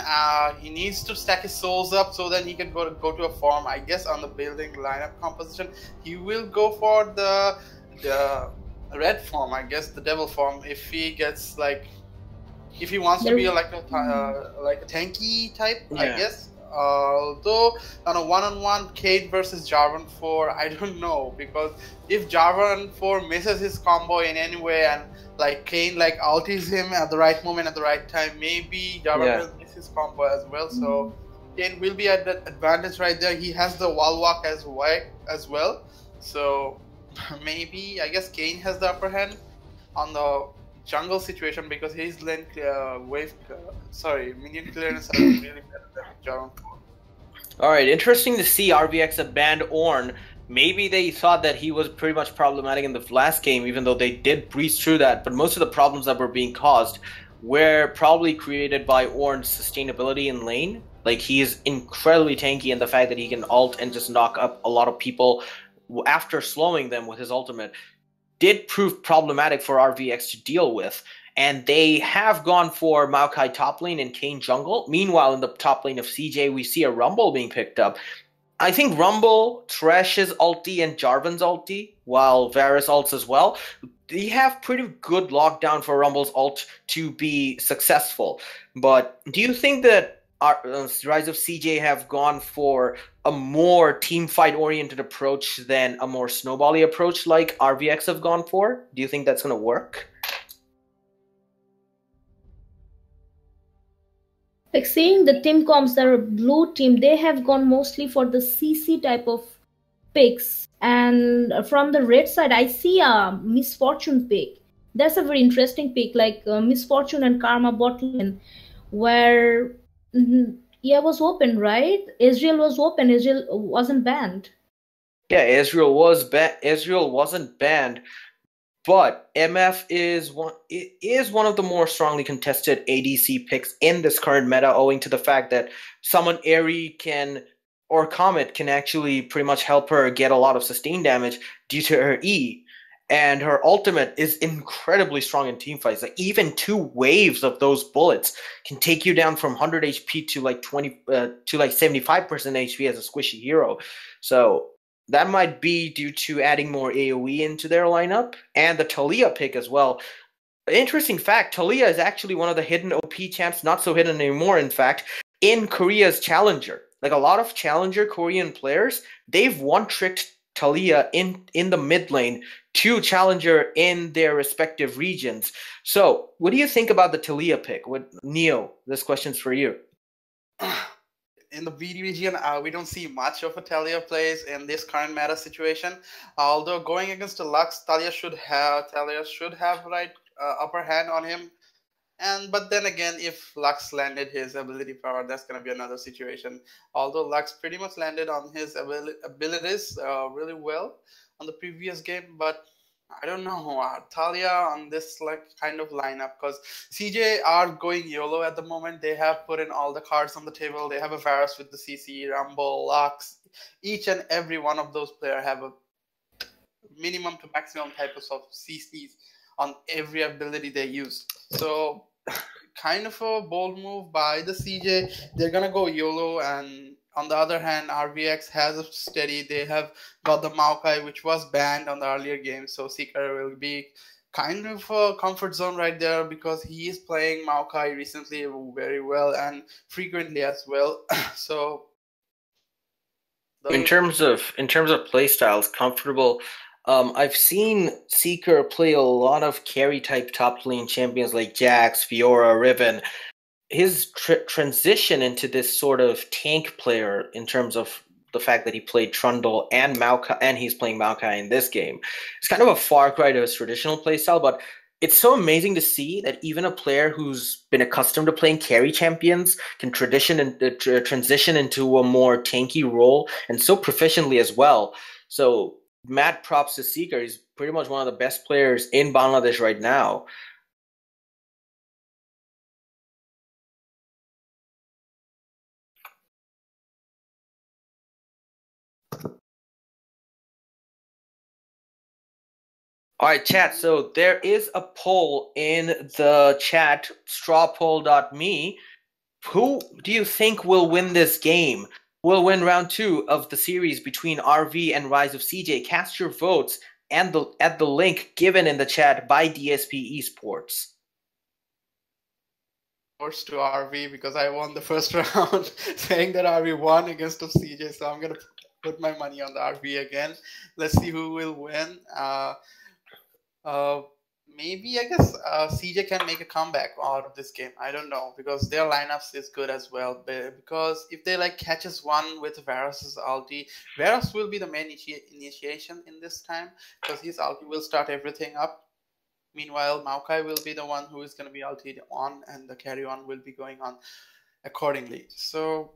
he needs to stack his souls up so then he can go to a farm. I guess on the building lineup composition, he will go for the red form. I guess the devil form if he gets like, if he wants to be like a tanky type. Yeah. I guess. Although on a one-on-one Kayn versus Jarvan 4, I don't know, because if Jarvan 4 misses his combo in any way and like Kayn like ultis him at the right moment at the right time, maybe Jarvan will miss his combo as well. So Kayn will be at that advantage right there. He has the wall walk as well. So maybe I guess Kayn has the upper hand on the jungle situation because his lane minion clearance is really better than Jarvan 4. Alright, interesting to see RVX have banned Ornn. Maybe they thought that he was pretty much problematic in the last game, even though they did breeze through that. But most of the problems that were being caused were probably created by Ornn's sustainability in lane. Like, he is incredibly tanky, and the fact that he can ult and just knock up a lot of people after slowing them with his ultimate did prove problematic for RVX to deal with. And they have gone for Maokai top lane and Kayn jungle. Meanwhile, in the top lane of CJ, we see a Rumble being picked up. I think Rumble, Thresh's ulti, and Jarvan's ulti, while Varus ults as well, they have pretty good lockdown for Rumble's ult to be successful. But do you think that Rise of CJ have gone for a more team fight oriented approach than a more snowbally approach like RVX have gone for? Do you think that's going to work? Like seeing the team comps, the blue team, they have gone mostly for the CC type of picks. And from the red side, I see a misfortune pick. That's a very interesting pick, like misfortune and karma bot lane, where yeah was open, right? Israel was open. Israel wasn't banned. Yeah, Israel wasn't banned, but MF is one of the more strongly contested ADC picks in this current meta, owing to the fact that someone Airy can or Comet can actually pretty much help her get a lot of sustain damage due to her E. And her ultimate is incredibly strong in teamfights. Like even 2 waves of those bullets can take you down from 100 HP to like 75% HP as a squishy hero. So that might be due to adding more AoE into their lineup and the Talia pick as well. Interesting fact, Talia is actually one of the hidden OP champs, not so hidden anymore, in fact, in Korea's Challenger. Like a lot of Challenger Korean players, they've one-tricked Talia in the mid lane to Challenger in their respective regions. So, what do you think about the Talia pick? Neo, this question's for you. In the BD region, we don't see much of a Talia plays in this current meta situation. Although going against the Lux, Talia should have right upper hand on him. But then again, if Lux landed his ability power, that's gonna be another situation. Although Lux pretty much landed on his abilities really well on the previous game, but I don't know Talia on this like kind of lineup, because CJ are going YOLO at the moment. They have put in all the cards on the table. They have a Varus with the CC, Rumble, Lux. Each and every one of those players have a minimum to maximum types of CCs on every ability they use. So kind of a bold move by the CJ. They're gonna go YOLO, and on the other hand, RVX has a steady. They have got the Maokai, which was banned on the earlier game, so Seeker will be kind of a comfort zone right there, because he is playing Maokai recently very well and frequently as well. So in terms of play styles, comfortable. I've seen Seeker play a lot of carry type top lane champions like Jax, Fiora, Riven. His transition into this sort of tank player, in terms of the fact that he played Trundle and Maokai, and he's playing Maokai in this game, it's kind of a far cry to his traditional playstyle. But it's so amazing to see that even a player who's been accustomed to playing carry champions can transition into a more tanky role, and so proficiently as well. So mad props to Seeker. He's pretty much one of the best players in Bangladesh right now. All right, chat. So there is a poll in the chat, strawpoll.me. Who do you think will win this game? Will win round 2 of the series between RV and Rise of CJ? Cast your votes at the link given in the chat by DSP Esports. Forced to RV because I won the first round, saying that RV won against the CJ. So I'm gonna put my money on the RV again. Let's see who will win. Maybe I guess CJ can make a comeback out of this game. I don't know, because their lineups is good as well. Because if they like catches one with Varus's ulti, Varus will be the main initiation in this time, because his ulti will start everything up. Meanwhile, Maokai will be the one who is going to be ultied on, and the carry on will be going on accordingly. So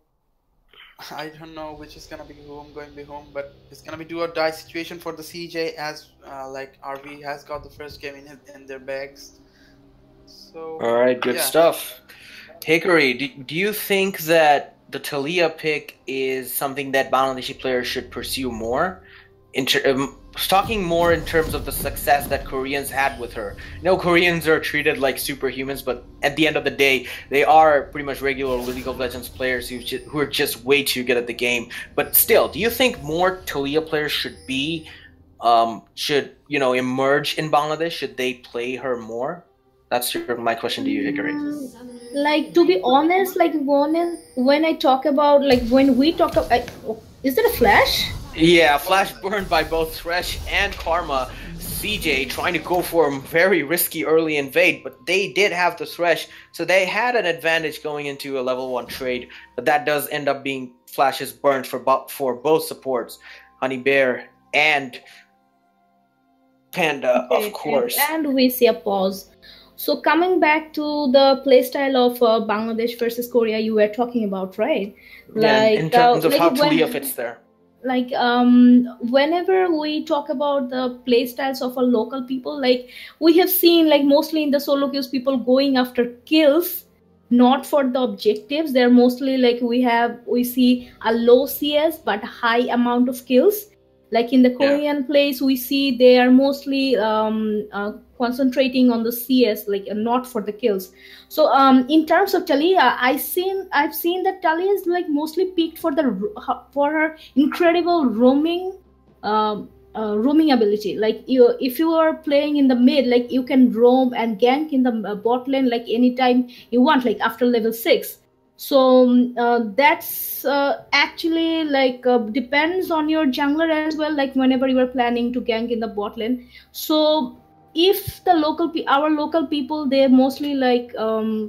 I don't know which is gonna be whom going to be whom, but it's gonna be do or die situation for the CJ, as like RV has got the first game in their bags. So all right, good stuff. Hickory, do you think that the Talia pick is something that Bangladeshi players should pursue more? Talking more in terms of the success that Koreans had with her. No, Koreans are treated like superhumans, but at the end of the day, they are pretty much regular League of Legends players who are just way too good at the game. But still, do you think more Talia players should emerge in Bangladesh? Should they play her more? That's my question to you, Hickory. Like, to be honest, when I talk about, like, when we talk about, is it a flash? Yeah, flash burned by both Thresh and Karma. CJ trying to go for a very risky early invade, but they did have the Thresh, so they had an advantage going into a level 1 trade, but that does end up being Flash's burn for both supports, Honey Bear and Panda, Okay, of course. and we see a pause. So coming back to the playstyle of Bangladesh versus Korea you were talking about, right? Yeah, in terms of like how when- Talia fits there. like whenever we talk about the play styles of our local people, like we have seen like mostly in the solo queues people going after kills, not for the objectives. They're mostly like we see a low CS but high amount of kills. Like in the Korean plays we see they are mostly concentrating on the CS, like not for the kills. So in terms of Talia, I've seen that Talia is like mostly picked for her incredible roaming ability. Like if you are playing in the mid, like you can roam and gank in the bot lane like anytime you want, like after level 6. So that's actually like depends on your jungler as well, like whenever you are planning to gank in the bot lane. So if the our local people, they mostly like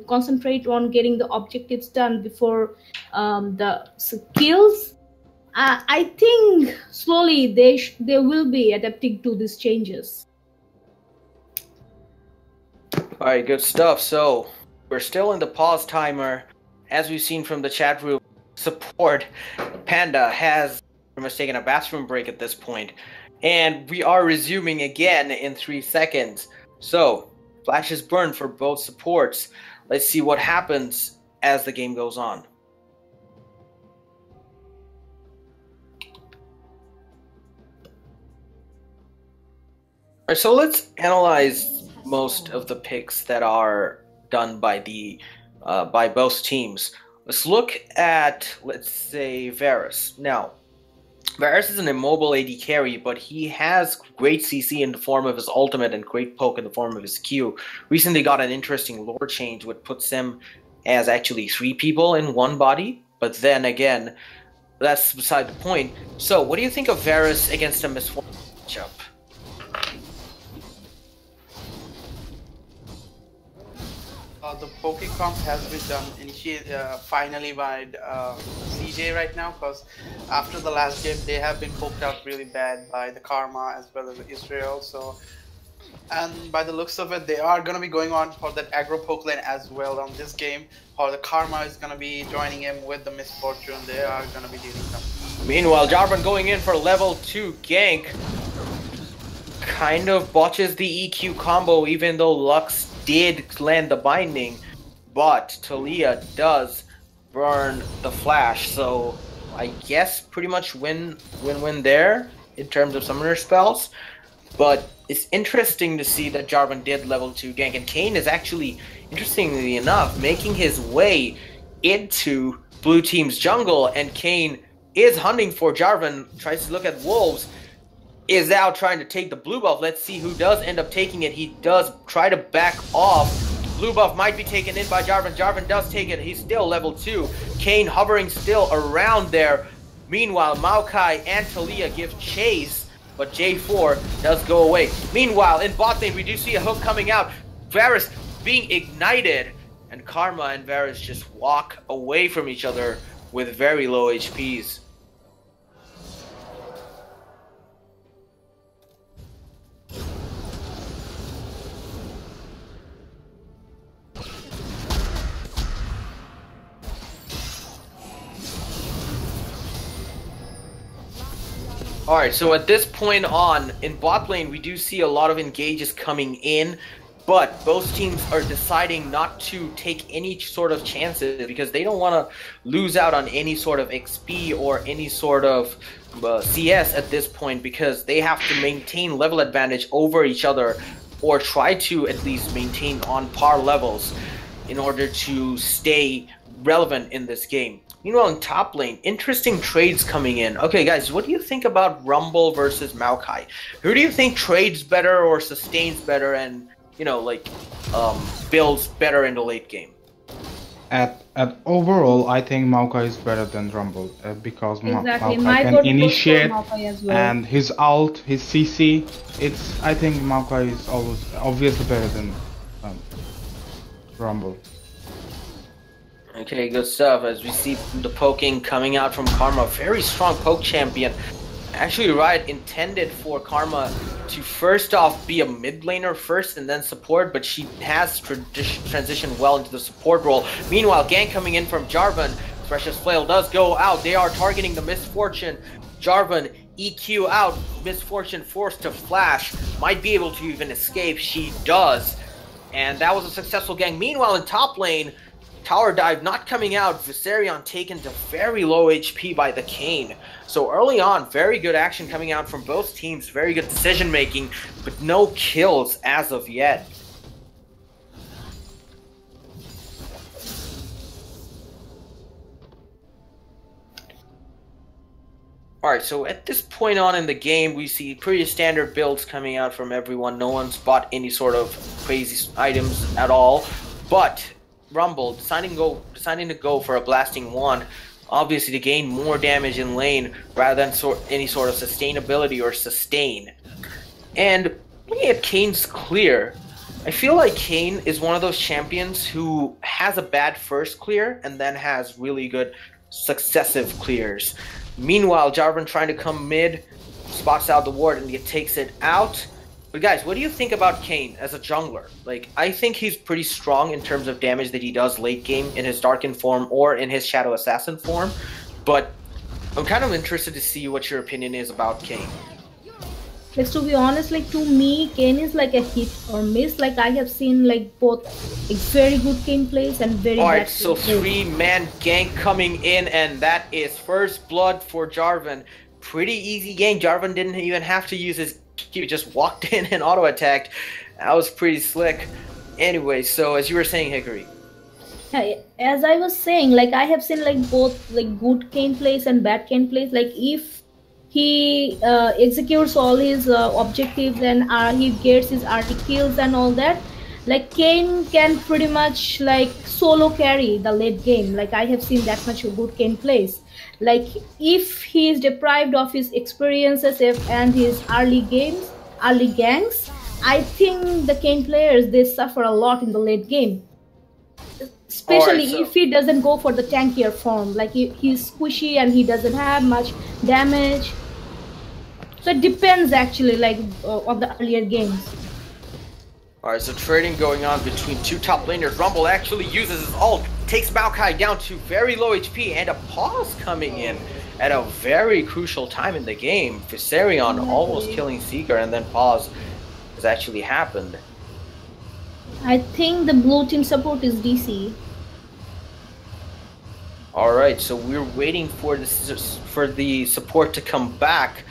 concentrate on getting the objectives done before the skills, I think slowly they will be adapting to these changes. All right, good stuff. So we're still in the pause timer. As we've seen from the chat room, support Panda has pretty much taken a bathroom break at this point. And we are resuming again in 3 seconds. So, Flash is burned for both supports. Let's see what happens as the game goes on. Alright, so let's analyze most of the picks that are done by by both teams. Let's look at, let's say, Varus. Now, Varus is an immobile AD carry, but he has great CC in the form of his ultimate and great poke in the form of his Q. Recently got an interesting lore change which puts him as actually 3 people in one body, but then again, that's beside the point. So, what do you think of Varus against a Misfortune matchup? The poke comp has been done finally by CJ right now, because after the last game they have been poked out really bad by the Karma as well as Israel. So, and by the looks of it, they are going to be going on for that aggro poke lane as well on this game, or the Karma is going to be joining him with the Misfortune. They are going to be dealing them. Meanwhile, Jarvan going in for level 2 gank kind of botches the EQ combo, even though Lux did land the binding, but Talia does burn the flash, so I guess pretty much win there in terms of summoner spells. But it's interesting to see that Jarvan did level 2 gank, and Kayn is actually, interestingly enough, making his way into blue team's jungle, and Kayn is hunting for Jarvan, tries to look at wolves, is now trying to take the blue buff. Let's see who does end up taking it. He does try to back off. Blue buff might be taken in by Jarvan. Jarvan does take it. He's still level 2. Kayn hovering still around there. Meanwhile, Maokai and Talia give chase, but J4 does go away. Meanwhile, in bot lane, we do see a hook coming out. Varus being ignited, and Karma and Varus just walk away from each other with very low HPs. Alright, so at this point on, in bot lane, we do see a lot of engages coming in, but both teams are deciding not to take any sort of chances because they don't want to lose out on any sort of XP or any sort of CS at this point, because they have to maintain level advantage over each other, or try to at least maintain on par levels in order to stay relevant in this game. Meanwhile, in top lane, interesting trades coming in. Okay, guys, what do you think about Rumble versus Maokai? Who do you think trades better or sustains better and, you know, like, builds better in the late game? at overall, I think Maokai is better than Rumble because Exactly. Maokai My can vote goes for initiate, Maokai as well. and his ult, his CC. I think Maokai is always obviously better than um, Rumble. Okay, good stuff. As we see the poking coming out from Karma, very strong poke champion. Actually, Riot intended for Karma to first off be a mid laner first and then support, but she has transitioned well into the support role. Meanwhile, gank coming in from Jarvan. Thresh's Flail does go out. They are targeting the Misfortune. Jarvan EQ out. Misfortune forced to flash. Might be able to even escape. She does. And that was a successful gank. Meanwhile, in top lane, tower dive not coming out. Viserion taken to very low HP by the Kayn. So early on, very good action coming out from both teams. Very good decision making, but no kills as of yet. Alright, so at this point on in the game, we see pretty standard builds coming out from everyone. No one's bought any sort of crazy items at all. But Rumble deciding to go for a Blasting Wand, obviously to gain more damage in lane rather than any sort of sustainability or sustain. And looking at Kayn's clear, I feel like Kayn is one of those champions who has a bad first clear and then has really good successive clears. Meanwhile, Jarvan trying to come mid, spots out the ward and he takes it out. But guys, what do you think about Kayn as a jungler? Like, I think he's pretty strong in terms of damage that he does late game in his Darken form or in his Shadow Assassin form. But I'm kind of interested to see what your opinion is about Kayn. Like, to be honest, like, to me, Kayn is like a hit or miss. Like, I have seen like both like, very good Kayn plays and very bad. Alright, so 3-man gank coming in, and that is first blood for Jarvan. Pretty easy gank. Jarvan didn't even have to use his Q, just walked in and auto-attacked. That was pretty slick. Anyway, so as you were saying, Hickory. As I was saying, like, I have seen like both like good Kayn plays and bad Kayn plays. Like, if he executes all his objectives and he gets his RT kills and all that, like, Kayn can pretty much like solo carry the late game. Like, I have seen that much good Kayn plays. Like, if he is deprived of his experiences and his early ganks, I think the Kayn players, they suffer a lot in the late game. Especially if he doesn't go for the tankier form. Like, he's squishy and he doesn't have much damage. So it depends actually, like, of the earlier games. Alright, so trading going on between two top laners. Rumble actually uses his ult, takes Maokai down to very low HP, and a pause coming in at a very crucial time in the game. Viserion almost killing Seeker, and then pause has actually happened. I think the blue team support is DC. Alright, so we're waiting for the support to come back,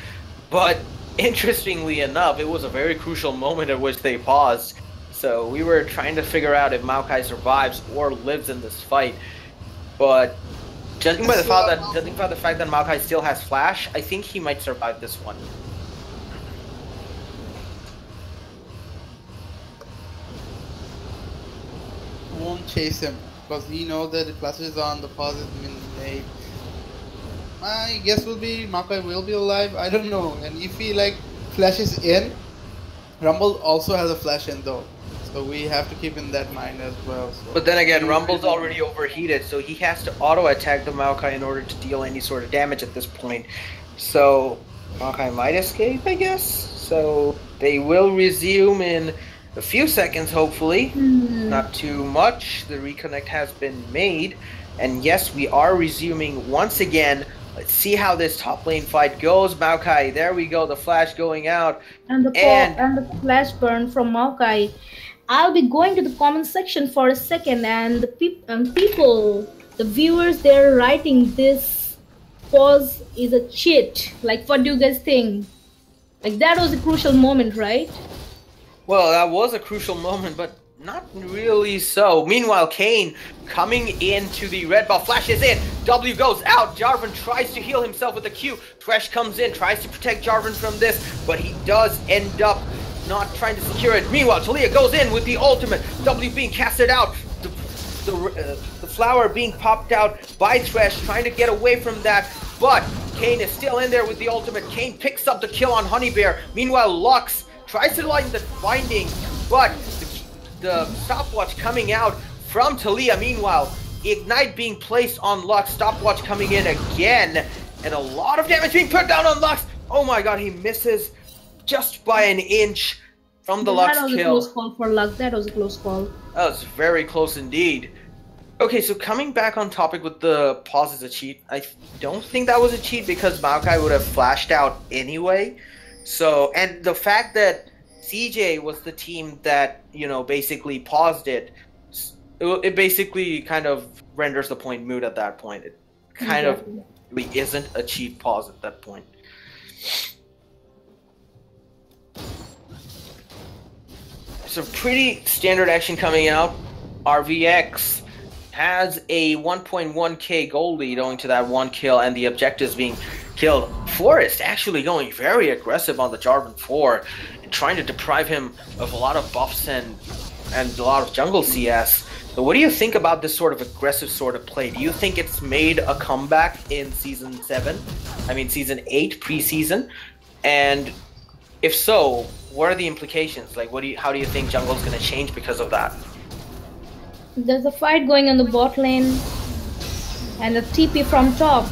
but interestingly enough, it was a very crucial moment at which they paused. So we were trying to figure out if Maokai survives or lives in this fight. But judging by the fact that Maokai still has flash, I think he might survive this one. Won't chase him because he knows that the flash is on, the pause is made. My guess will be Maokai will be alive. I don't know. And if he like flashes in, Rumble also has a flash in though. So we have to keep in that mind as well. So. But then again, Rumble's already overheated, so he has to auto-attack the Maokai in order to deal any sort of damage at this point. So Maokai might escape, I guess. So they will resume in a few seconds, hopefully. Not too much. The reconnect has been made. And yes, we are resuming once again. Let's see how this top lane fight goes. Maokai, there we go, the flash going out. And the flash burn from Maokai. I'll be going to the comment section for a second, and the people, the viewers, they're writing this pause is a cheat. Like, what do you guys think? Like, that was a crucial moment, right? Well, that was a crucial moment, but not really so. Meanwhile, Kayn coming into the red buff, flashes in, W goes out, Jarvan tries to heal himself with a Q, Thresh comes in, tries to protect Jarvan from this, but he does end up not trying to secure it. Meanwhile, Taliyah goes in with the ultimate, W being casted out, the flower being popped out by Thresh, trying to get away from that, but Kayn is still in there with the ultimate. Kayn picks up the kill on Honeybear. Meanwhile, Lux tries to line the binding, but the stopwatch coming out from Talia. Meanwhile, Ignite being placed on Lux, stopwatch coming in again, and a lot of damage being put down on Lux. Oh my god, he misses just by an inch from the Lux kill. That was a close call for Lux. That was a close call. That was very close indeed. Okay, so coming back on topic with the pause as a cheat, I don't think that was a cheat because Maokai would have flashed out anyway. So, and the fact that CJ was the team that, you know, basically paused it, it basically kind of renders the point moot at that point. It kind of really isn't a cheat pause at that point. So pretty standard action coming out. RVX has a 1.1k gold lead owing to that one kill and the objectives being killed. Forest actually going very aggressive on the Jarvan 4 and trying to deprive him of a lot of buffs and a lot of jungle CS. So what do you think about this sort of aggressive sort of play? Do you think it's made a comeback in Season 8, preseason? And if so, what are the implications? Like, how do you think jungle's going to change because of that? There's a fight going on the bot lane, and a TP from top.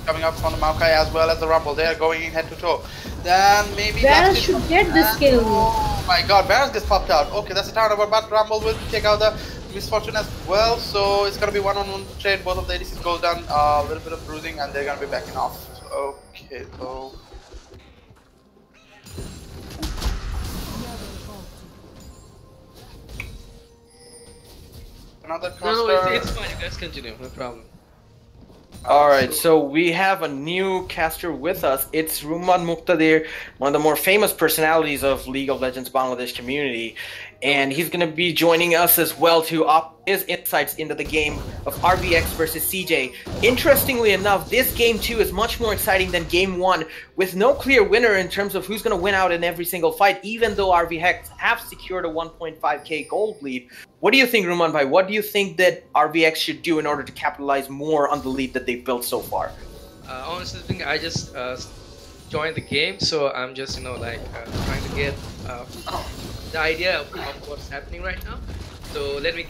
Coming up from the Maokai as well as the Rumble. They are going in head to toe. Then maybe Varus should get this kill. Oh my god, Varus gets popped out. Okay, that's a turnover, but Rumble will take out the Misfortune as well. So it's gonna be one-on-one trade. Both of the ADCs go down, a little bit of bruising, and they're gonna be backing off. Okay, so another caster. No, it's fine. You guys continue. No problem. Alright, so we have a new caster with us. It's Ruman Muqtadir, one of the more famous personalities of League of Legends Bangladesh community. And he's going to be joining us as well to up his insights into the game of RVX versus CJ. Interestingly enough, this game 2 is much more exciting than game 1, with no clear winner in terms of who's going to win out in every single fight, even though RVX have secured a 1.5k gold lead. What do you think, Ruman Bhai? What do you think that RVX should do in order to capitalize more on the lead that they've built so far? Honestly, I think I just joined the game, so I'm just trying to get the idea of what's happening right now. So let me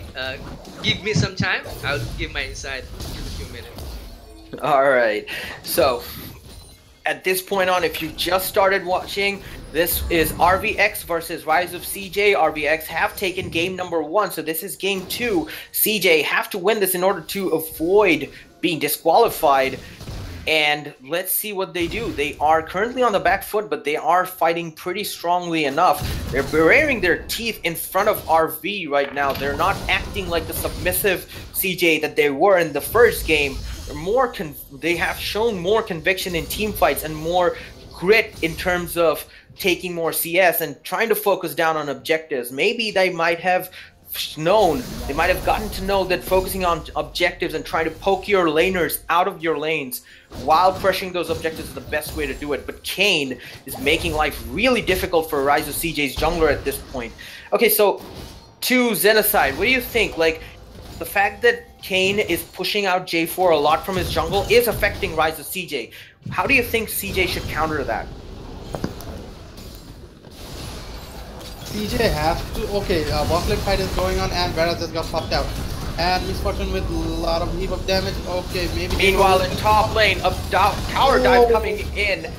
give me some time. I'll give my insight in a few minutes. Alright, so at this point on, if you just started watching, this is RVX versus Rise of CJ. RVX have taken game number 1, so this is game 2. CJ have to win this in order to avoid being disqualified. And let's see what they do. They are currently on the back foot, but they are fighting pretty strongly enough. They're baring their teeth in front of RV right now. They're not acting like the submissive CJ that they were in the first game. They have shown more conviction in team fights and more grit in terms of taking more CS and trying to focus down on objectives. Maybe they might have gotten to know that focusing on objectives and trying to poke your laners out of your lanes while pressuring those objectives is the best way to do it. But Kayn is making life really difficult for Rise of CJ's jungler at this point. Okay, so to Xenocide, what do you think? Like, the fact that Kayn is pushing out J4 a lot from his jungle is affecting Rise of CJ. How do you think CJ should counter that? CJ has to. Okay, bot lane fight is going on, and Varus just got popped out. And Misfortune with a lot of heap of damage. Okay, maybe. Meanwhile, in top lane, a tower dive coming in.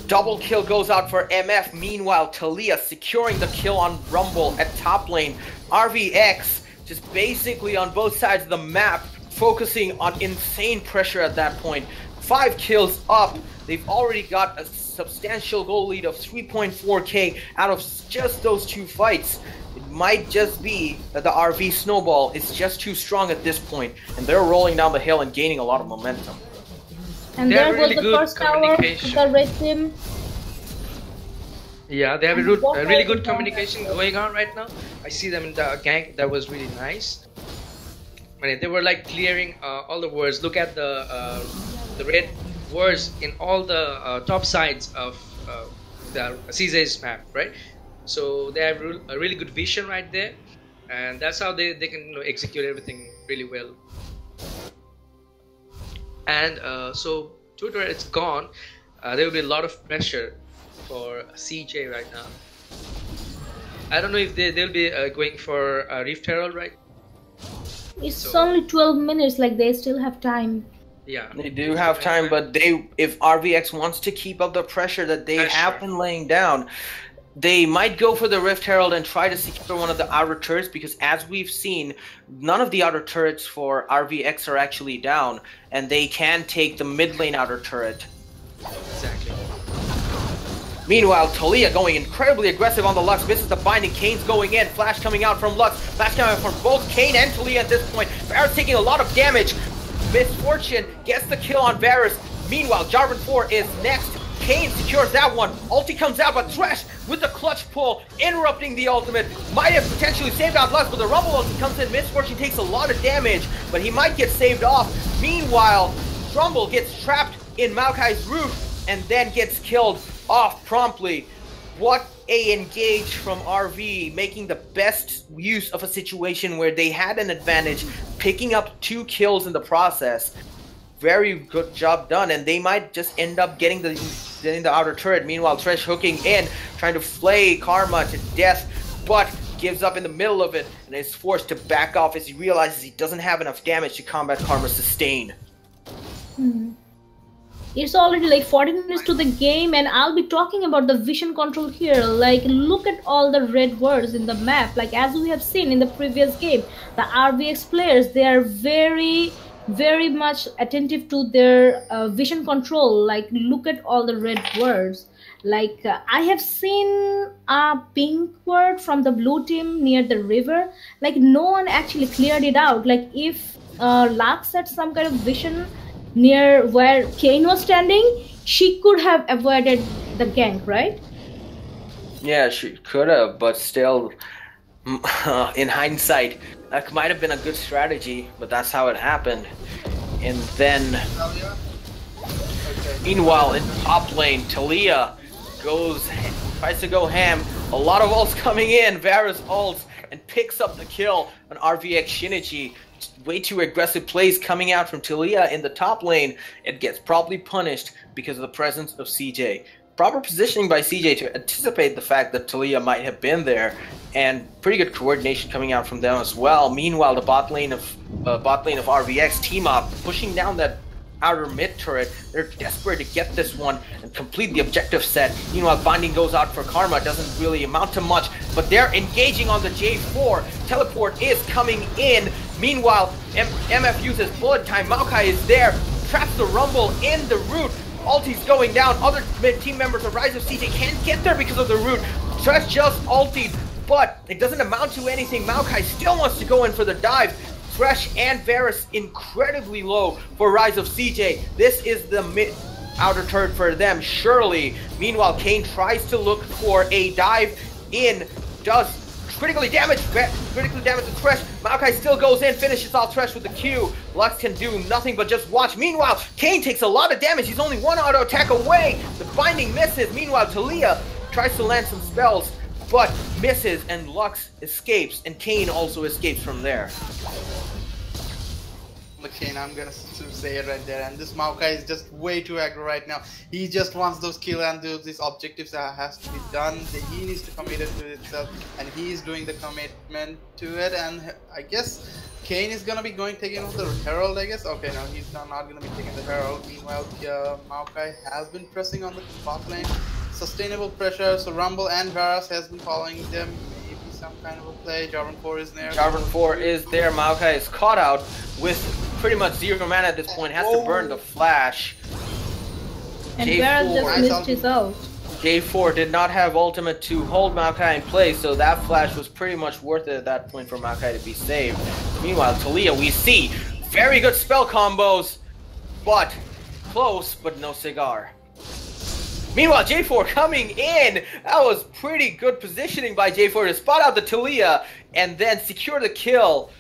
Double kill goes out for MF. Meanwhile, Talia securing the kill on Rumble at top lane. RVX just basically on both sides of the map, focusing on insane pressure at that point. 5 kills up. They've already got a substantial goal lead of 3.4k out of just those 2 fights. It might just be that the RV snowball is just too strong at this point, and they're rolling down the hill and gaining a lot of momentum. And there was the first tower, the red team. Yeah, they have a really good communication going on right now. I see them in the gank. That was really nice. They were like clearing all the wards. Look at the red wards in all the top sides of the CJ's map, right? So they have a really good vision right there. and that's how they can execute everything really well. And so Tutor is gone. There will be a lot of pressure for CJ right now. I don't know if they'll be going for Rift Herald, right? It's only 12 minutes, like they still have time. Yeah, They do have time, but if RVX wants to keep up the pressure that they have been laying down, they might go for the Rift Herald and try to secure one of the outer turrets, because as we've seen, none of the outer turrets for RVX are actually down, and they can take the mid lane outer turret. exactly. Meanwhile, Talia going incredibly aggressive on the Lux, misses the binding. Kane's going in, flash coming out from Lux, flash coming out from both Kane and Talia at this point. Varus taking a lot of damage. Misfortune gets the kill on Varus. Meanwhile, Jarvan 4 is next. Kane secures that one. Ulti comes out, but Thresh with the clutch pull, interrupting the ultimate. Might have potentially saved out Lux, but the Rumble ulti comes in. Misfortune takes a lot of damage, but he might get saved off. Meanwhile, Rumble gets trapped in Maokai's root and then gets killed off promptly. What a engage from RV, making the best use of a situation where they had an advantage, picking up 2 kills in the process. Very good job done, and they might just end up getting the outer turret. Meanwhile, Thresh hooking in, trying to flay Karma to death, but gives up in the middle of it and is forced to back off as he realizes he doesn't have enough damage to combat Karma's sustain. It's already like 40 minutes to the game, and I'll be talking about the vision control here. Like, look at all the red words in the map. Like, as we have seen in the previous game, the RVX players, they are very much attentive to their vision control. Like, look at all the red words. Like, I have seen a pink word from the blue team near the river. Like, no one actually cleared it out. Like, if Lux had some kind of vision near where Kane was standing, she could have avoided the gank, right? Yeah, she could have, but still, in hindsight, that might have been a good strategy, but that's how it happened. And then, meanwhile, in top lane, Talia tries to go ham. A lot of ults coming in, Varus ults, and picks up the kill on RVX Shinichi. Way too aggressive plays coming out from Talia in the top lane. It gets probably punished because of the presence of CJ. Proper positioning by CJ to anticipate the fact that Talia might have been there, and pretty good coordination coming out from them as well. Meanwhile, the bot lane of RVX team up, pushing down that outer mid turret. They're desperate to get this one and complete the objective set. Meanwhile, binding goes out for Karma, doesn't really amount to much, but they're engaging on the J4. Teleport is coming in. Meanwhile, MF uses bullet time. Maokai is there, traps the Rumble in the root. Ulti's going down. Other team members of Rise of CJ can't get there because of the root. Thresh just ultied, but it doesn't amount to anything. Maokai still wants to go in for the dive. Thresh and Varus incredibly low for Rise of CJ. This is the mid outer turret for them, surely. Meanwhile, Kane tries to look for a dive in, does critically damage the Thresh. Maokai still goes in, finishes off Thresh with the Q. Lux can do nothing but just watch. Meanwhile, Kane takes a lot of damage. He's only 1 auto attack away. The binding misses. Meanwhile, Talia tries to land some spells, but misses, and Lux escapes, and Kane also escapes from there. Kane, I'm gonna say it right there, and this Maokai is just way too aggro right now. He just wants those kill and these objectives that has to be done. He needs to commit it to itself, and he is doing the commitment to it. And I guess Kane is gonna be taking over the Herald, I guess. Okay, no, he's not gonna be taking the Herald. Meanwhile, Maokai has been pressing on the bot lane. Sustainable pressure, so Rumble and Varus has been following them. Maybe some kind of a play. Jarvan 4 is there. Jarvan 4 is there. Maokai is caught out with pretty much 0 mana at this point. Has to burn the flash. And Varus just missed his ult. J4 did not have ultimate to hold Maokai in place, so that flash was pretty much worth it at that point for Maokai to be saved. Meanwhile, Talia, we see very good spell combos, but close, but no cigar. Meanwhile, J4 coming in. That was pretty good positioning by J4 to spot out the Talia and then secure the kill.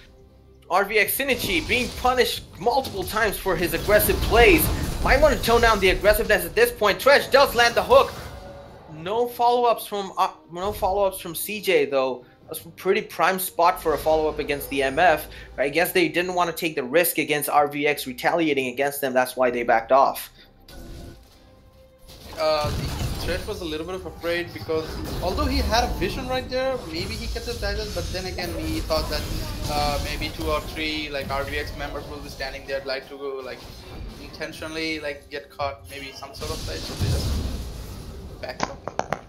RVX Shinichi being punished multiple times for his aggressive plays. Might want to tone down the aggressiveness at this point. Thresh does land the hook. No follow-ups from CJ though. That's a pretty prime spot for a follow-up against the MF. I guess they didn't want to take the risk against RVX retaliating against them. That's why they backed off. The Thresh was a little bit of afraid because although he had a vision right there, maybe he kept his distance, but then again he thought that maybe 2 or 3 like RVX members will be standing there, like to go like intentionally like get caught, maybe some sort of play, so they just backed up.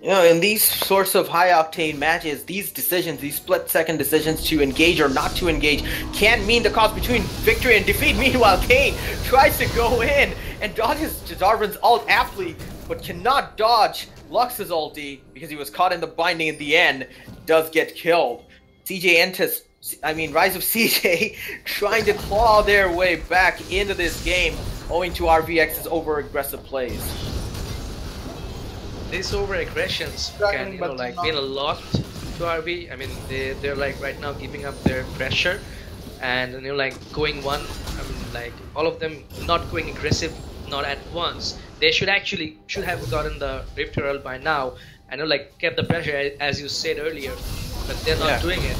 You know, in these sorts of high-octane matches, these decisions, these split-second decisions to engage or not to engage, can mean the cause between victory and defeat. Meanwhile, Kane tries to go in and dodges Jarvan's ult aptly, but cannot dodge Lux's ulti because he was caught in the binding in the end. Does get killed. Rise of CJ trying to claw their way back into this game owing to RVX's over-aggressive plays. These over-aggressions can, mean a lot to RV. I mean, they're like right now giving up their pressure and, going one, all of them not going aggressive, not at once. They should have gotten the Rift Herald by now and, kept the pressure as you said earlier, but they're not doing it.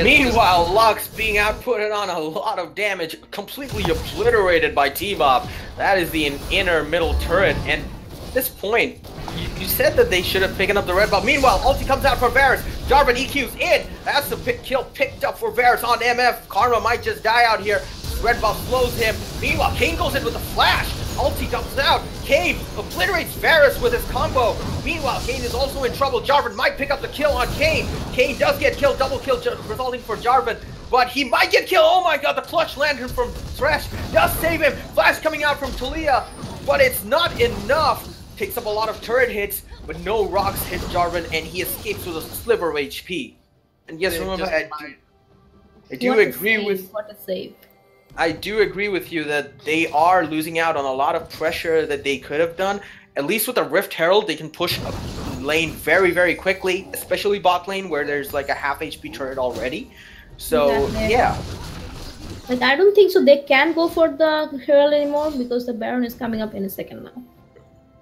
Meanwhile, Lux being outputted on a lot of damage, completely obliterated by T-Mob. That is the inner middle turret, and at this point, you said that they should have picked up the red buff. Meanwhile, ulti comes out for Varus. Jarvan EQ's in. That's the kill picked up for Varus on MF. Karma might just die out here. Red buff slows him. Meanwhile, Kane goes in with a flash. Ulti dumps out. Kane obliterates Varus with his combo. Meanwhile, Kane is also in trouble. Jarvan might pick up the kill on Kane. Kane does get killed. Double kill resulting for Jarvan. But he might get killed. Oh my god, the clutch lantern from Thresh does save him. Flash coming out from Talia. But it's not enough. Takes up a lot of turret hits, but no rocks hit Jarvan, and he escapes with a sliver of HP. And yes, remember, I do agree with. What a save! I do agree with you that they are losing out on a lot of pressure that they could have done. At least with the Rift Herald, they can push a lane very, very quickly, especially bot lane where there's like a half HP turret already. So yeah. I don't think so. They can go for the Herald anymore because the Baron is coming up in a second now.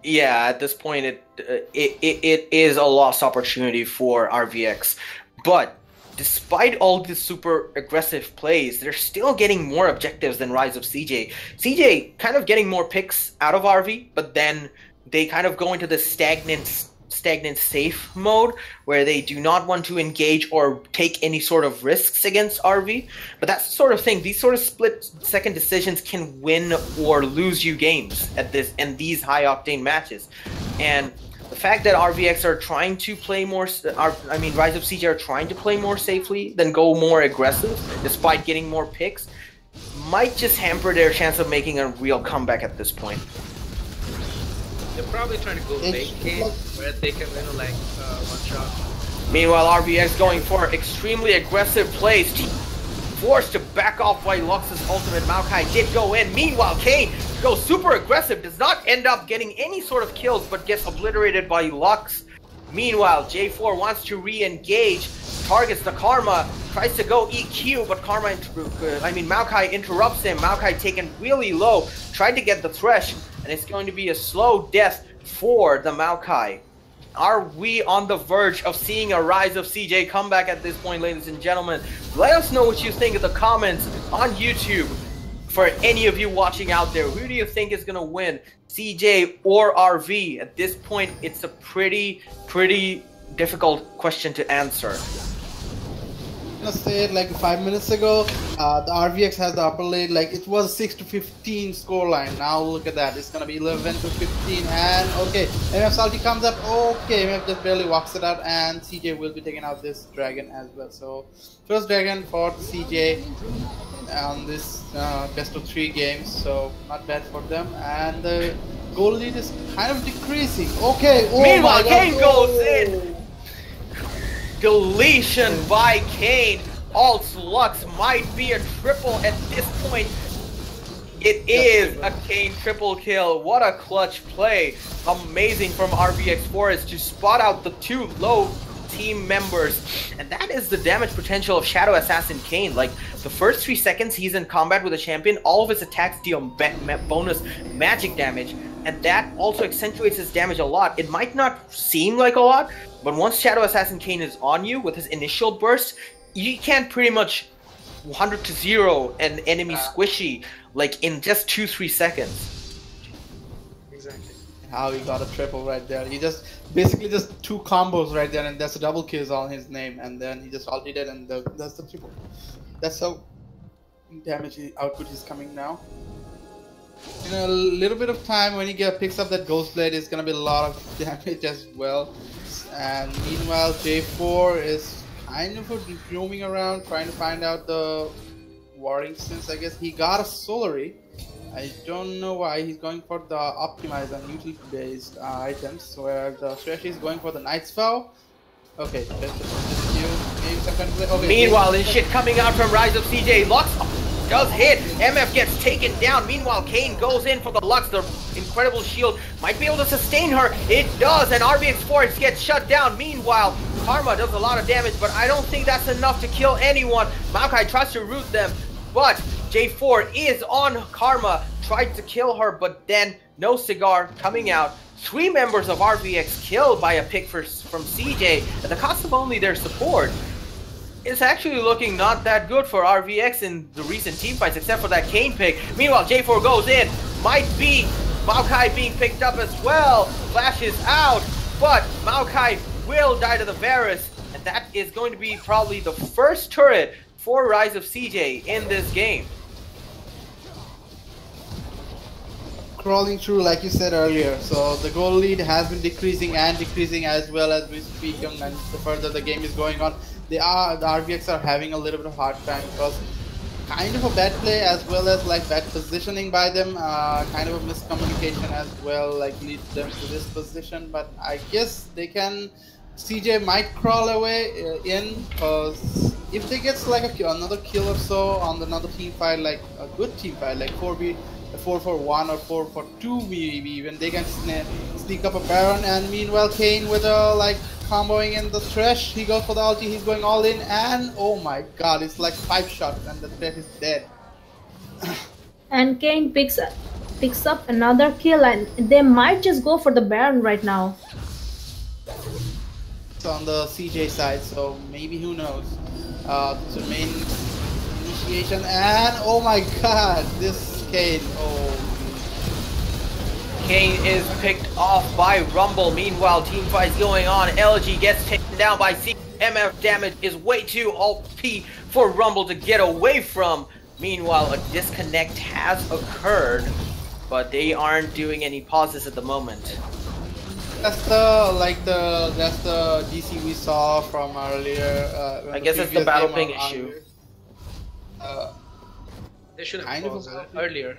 Yeah, at this point, it is a lost opportunity for RVX. But despite all these super aggressive plays, they're still getting more objectives than Rise of CJ. CJ kind of getting more picks out of RV, but then they kind of go into the stagnant safe mode where they do not want to engage or take any sort of risks against RV. But that's the sort of thing, these sort of split-second decisions can win or lose you games in these high-octane matches. And the fact that RVX are trying to play more, Rise of CJ are trying to play more safely than go more aggressive, despite getting more picks, might just hamper their chance of making a real comeback at this point. They're probably trying to go late game where they can win one shot. Meanwhile, RVX going for extremely aggressive plays. Forced to back off by Lux's ultimate. Maokai did go in. Meanwhile, Kane goes super aggressive, does not end up getting any sort of kills, but gets obliterated by Lux. Meanwhile, J4 wants to re-engage, targets the Karma, tries to go EQ, but Maokai interrupts him. Maokai taken really low, tried to get the Thresh, and it's going to be a slow death for the Maokai. Are we on the verge of seeing a Rise of CJ comeback at this point, ladies and gentlemen? Let us know what you think in the comments on YouTube. For any of you watching out there, who do you think is going to win, CJ or RV? At this point, it's a pretty difficult question to answer. I'm gonna say it like 5 minutes ago, the RVX has the upper lane, it was 6-15 scoreline. Now look at that, it's gonna be 11-15, and okay, MF Salty comes up, okay, MF just barely walks it out, and CJ will be taking out this dragon as well. So first dragon for CJ on this best of 3 games, so not bad for them, and the goal lead is kind of decreasing. Okay, meanwhile, Kane goes in. Deletion by Kane. Alt Lux might be a triple at this point. It is a Kane triple kill. What a clutch play. Amazing from RVX Forest to spot out the 2 low team members. And that is the damage potential of Shadow Assassin Kane. The first 3 seconds he's in combat with a champion, all of his attacks deal bonus magic damage. and that also accentuates his damage a lot. It might not seem like a lot, but once Shadow Assassin Kayn is on you with his initial burst, you can pretty much 100 to 0 an enemy squishy like in just 2-3 seconds. Exactly. How he got a triple right there. He just basically just 2 combos right there, and that's a double kills on his name, and then he just ulted it, and that's the triple. That's how damage output is coming now. In a little bit of time, when he picks up that Ghost Blade, it's gonna be a lot of damage as well. And meanwhile, J4 is kind of roaming around, trying to find out the warding sense. I guess he got a Solary. I don't know why he's going for the optimized and utility-based items, where the Thresh is going for the Knight's Vow. Okay, that's just maybe some kind of... Okay, meanwhile, this shit coming out from Rise of CJ. Lux does hit. MF gets taken down. Meanwhile, Kayn goes in for the Lux. The incredible shield might be able to sustain her. It does, and RBX4 gets shut down. Meanwhile, Karma does a lot of damage, but I don't think that's enough to kill anyone. Maokai tries to root them, but J4 is on Karma, tried to kill her, but then no cigar coming out. 3 members of RVX killed by a pick from CJ at the cost of only their support. It's actually looking not that good for RVX in the recent team fights, except for that Kayn pick. Meanwhile, J4 goes in, might be Maokai being picked up as well. Flashes out, but Maokai will die to the Varus, and that is going to be probably the first turret for Rise of CJ in this game. Crawling through, like you said earlier, so the goal lead has been decreasing and decreasing as well as we speak, and the further the game is going on. The RVX are having a little bit of hard time because kind of a bad play as well as like bad positioning by them, kind of a miscommunication as well, like lead them to this position. But I guess they can. CJ might crawl away in, because if they get like another kill or so on another team fight, like a good team fight, like 4-for-1 or 4-for-2 maybe even, they can sneak up a Baron. And meanwhile, Kayn with a like comboing in the Thresh, he goes for the ulti, he's going all in, and oh my god, it's like 5 shots and the Thresh is dead. And Kayn picks up another kill, and they might just go for the Baron right now. It's on the CJ side, so maybe, who knows. The main initiation, and oh my god, this Kayn, oh. Kayn is picked off by Rumble. Meanwhile, team fights going on. LG gets taken down by C. MF damage is way too OP for Rumble to get away from. Meanwhile, a disconnect has occurred, but they aren't doing any pauses at the moment. That's the DC we saw from earlier. I guess it's the battle ping issue. They should have paused earlier.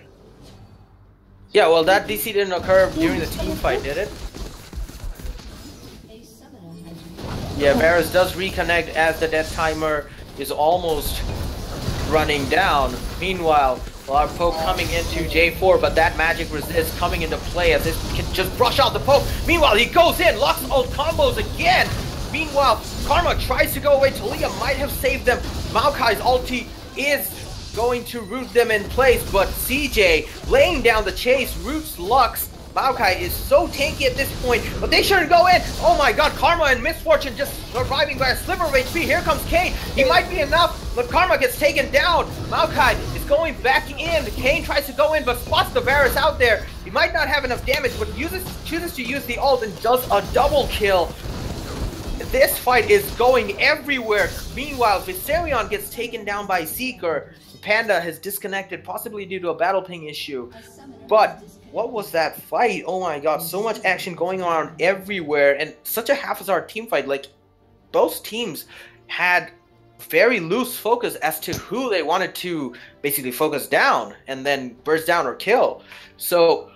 Yeah, well, that DC didn't occur during the team fight, did it? Yeah, Varus does reconnect as the death timer is almost running down. Meanwhile, a lot of poke coming into J4, but that magic resist coming into play as this can just brush out the poke. Meanwhile, he goes in, locks ult combos again. Meanwhile, Karma tries to go away. Talia might have saved them. Maokai's ulti is going to root them in place, but CJ laying down the chase, roots Lux. Maokai is so tanky at this point, but they shouldn't go in. Oh my god, Karma and Misfortune just surviving by a sliver of HP. Here comes Kayn. He might be enough, but Karma gets taken down. Maokai is going back in. Kayn tries to go in, but spots the Varus out there. He might not have enough damage, but chooses to use the ult and does a double kill. This fight is going everywhere. Meanwhile, Viserion gets taken down by Seeker. Panda has disconnected, possibly due to a battle ping issue. But what was that fight? Oh my god, so much action going on everywhere, and such a haphazard team fight. Like, both teams had very loose focus as to who they wanted to basically focus down and then burst down or kill. So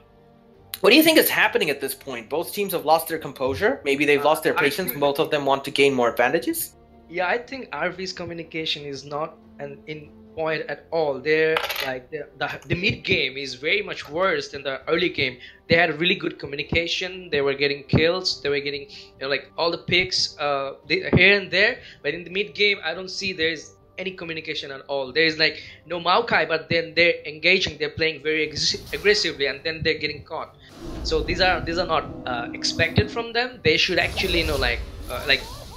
what do you think is happening at this point? Both teams have lost their composure. Maybe they've lost their patience. Both of them want to gain more advantages. Yeah, I think RV's communication is not in point at all. They're like the mid game is very much worse than the early game. They had really good communication. They were getting kills. They were getting like all the picks here and there. But in the mid game, I don't see there's any communication at all. There is like no Maokai, but then they're engaging, they're playing very aggressively, and then they're getting caught. So these are not expected from them. They should actually like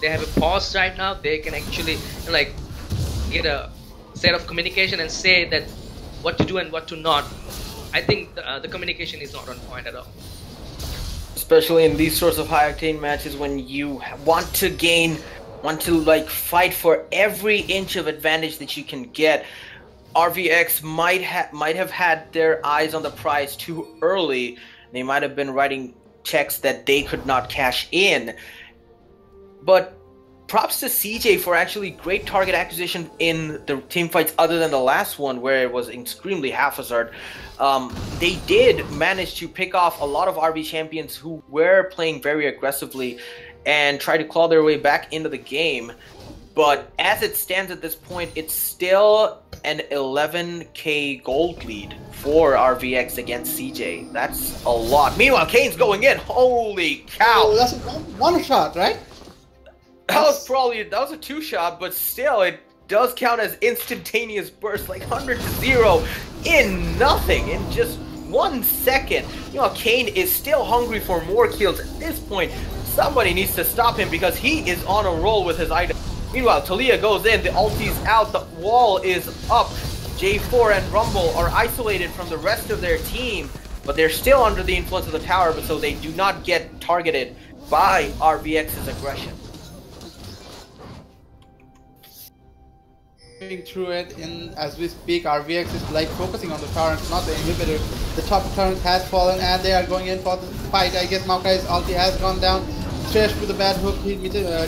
they have a pause right now. They can actually like get a set of communication and say that what to do and what to not. I think the communication is not on point at all. Especially in these sorts of high octane matches when you want to like fight for every inch of advantage that you can get. RVX might have had their eyes on the prize too early. They might have been writing checks that they could not cash in. But props to CJ for actually great target acquisition in the team fights other than the last one where it was extremely haphazard. They did manage to pick off a lot of RV champions who were playing very aggressively and try to claw their way back into the game. But as it stands at this point, it's still an 11k gold lead for RVX against CJ. That's a lot. Meanwhile, Kane's going in. Holy cow! Oh, that's one shot, right? That was a 2-shot, but still, it does count as instantaneous burst, like 100-0 in nothing, in just 1 second. Kane is still hungry for more kills. At this point, somebody needs to stop him because he is on a roll with his item. Meanwhile, Talia goes in, the ulti's out, the wall is up. J4 and Rumble are isolated from the rest of their team, but they're still under the influence of the tower, but so they do not get targeted by RVX's aggression. Through it as we speak, RVX is like focusing on the turret, not the inhibitor. The top turret has fallen and they are going in for the fight. I guess Maokai's ulti has gone down. Thresh with a bad hook, he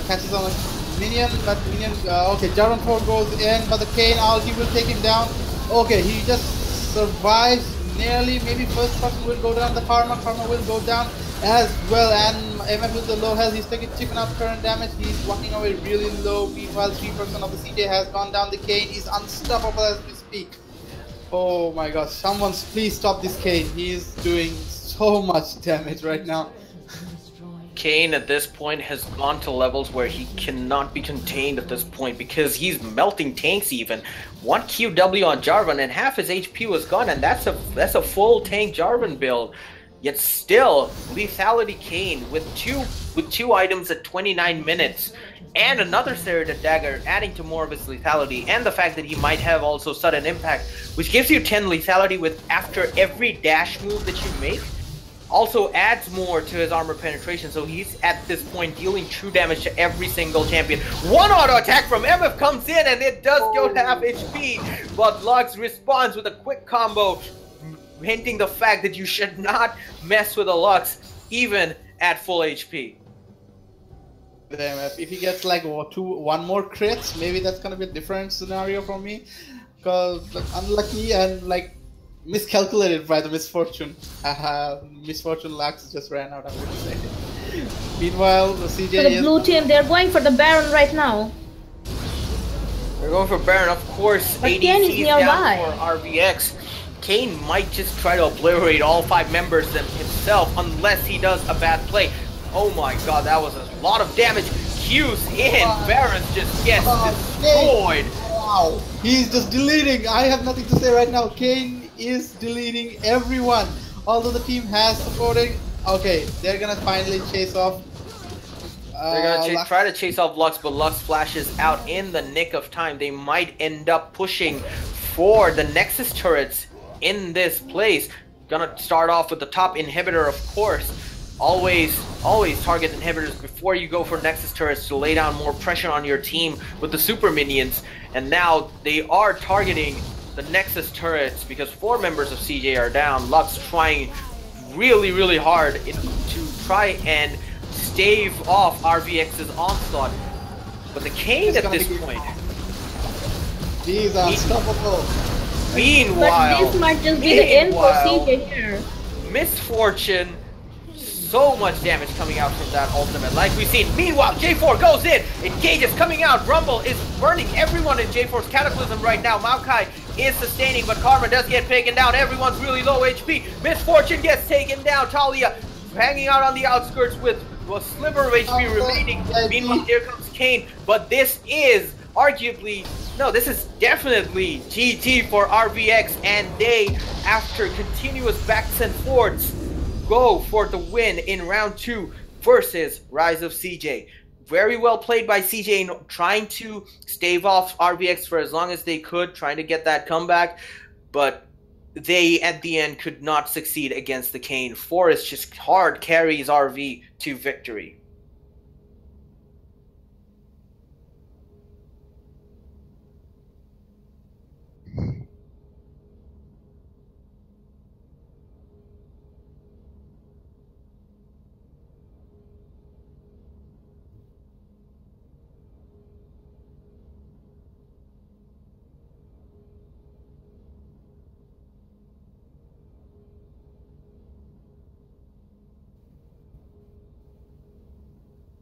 catches on a minion, but minion, okay, Jarvan 4 goes in, but the Kane ulti will take him down. Okay, he just survives nearly, maybe first person will go down, the Karma will go down as well, and MF with the low health, he's taking chicken out current damage, he's walking away really low. Meanwhile 3% of the CJ has gone down, the Kane is unstoppable as we speak. Oh my gosh, someone please stop this Kane, he is doing so much damage right now. Kane at this point has gone to levels where he cannot be contained at this point because he's melting tanks even. 1 QW on Jarvan and half his HP was gone, and that's a full tank Jarvan build. Yet still, lethality Kane with two items at 29 minutes and another Serrated Dagger adding to more of his lethality, and the fact that he might have also sudden impact, which gives you 10 lethality with after every dash move that you make, also adds more to his armor penetration, so he's at this point dealing true damage to every single champion. One auto attack from MF comes in and it does go to half HP, but Lux responds with a quick combo, hinting the fact that you should not mess with a Lux even at full HP. Damn, if he gets like one more crits, maybe that's gonna be a different scenario for me, because like, unlucky and like miscalculated by the misfortune. Misfortune Lux just ran out, I would say. Meanwhile, the CJ for the blue team, they're going for the Baron right now. They're going for Baron, of course. But ADC Kane is nearby. down for RVX. Kane might just try to obliterate all 5 members himself unless he does a bad play. Oh my god, that was a lot of damage. Q's in, Baron just gets destroyed. Wow, he's just deleting. I have nothing to say right now. Kane is deleting everyone. Although the team has supported. Okay, they're gonna finally chase off. They're gonna try to chase off Lux, but Lux flashes out in the nick of time. They might end up pushing for the Nexus turrets in this place. Gonna start off with the top inhibitor, of course. Always target inhibitors before you go for Nexus turrets to lay down more pressure on your team with the super minions. And now they are targeting the Nexus turrets because 4 members of CJ are down. Lux trying really hard to try and stave off RVX's onslaught. But the Kane at this point, he's unstoppable. Meanwhile, but this might just be the end for CJ here. Misfortune, so much damage coming out from that ultimate, like we've seen. Meanwhile, J4 goes in, engages, coming out. Rumble is burning everyone in J4's Cataclysm right now. Maokai is sustaining, but Karma does get taken down. Everyone's really low HP. Misfortune gets taken down. Talia hanging out on the outskirts with a sliver of HP remaining. Meanwhile, here comes Kane, but this is arguably, no, this is definitely GG for RVX, and they, after continuous backs and forths, go for the win in round 2 versus Rise of CJ. Very well played by CJ in trying to stave off RVX for as long as they could, trying to get that comeback, but they at the end could not succeed against the Kane. Forrest just hard carries RV to victory.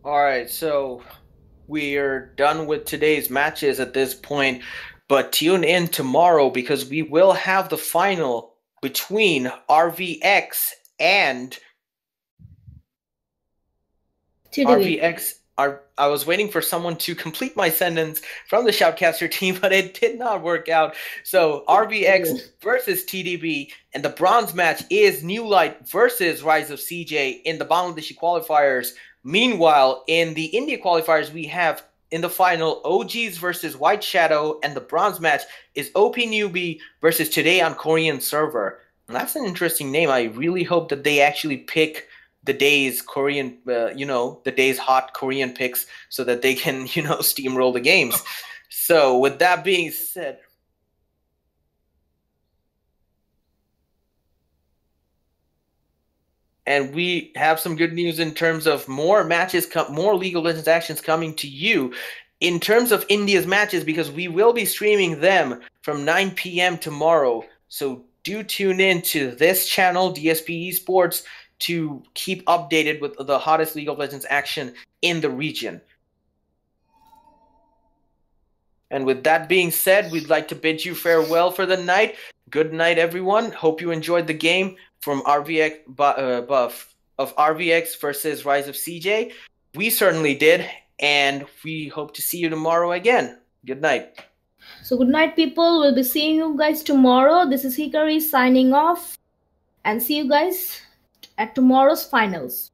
Alright, so we're done with today's matches at this point, but tune in tomorrow because we will have the final between RVX and TDB. RVX. I was waiting for someone to complete my sentence from the Shoutcaster team, but it did not work out. So RVX versus TDB, and the bronze match is New Light versus Rise of CJ in the Bangladeshi qualifiers. Meanwhile, in the India qualifiers, we have in the final OGs versus White Shadow, and the bronze match is OP Newbie versus Today on Korean server. And that's an interesting name. I really hope that they actually pick the day's Korean, the day's hot Korean picks so that they can, steamroll the games. So with that being said, and we have some good news in terms of more matches, more League of Legends actions coming to you in terms of India's matches, because we will be streaming them from 9 p.m. tomorrow. So do tune in to this channel, DSP Esports, to keep updated with the hottest League of Legends action in the region. And with that being said, we'd like to bid you farewell for the night. Good night, everyone. Hope you enjoyed the game from RVX of RVX versus Rise of CJ. We certainly did, and we hope to see you tomorrow again. Good night. So good night, people. We'll be seeing you guys tomorrow. This is Hikari signing off, and see you guys at tomorrow's finals.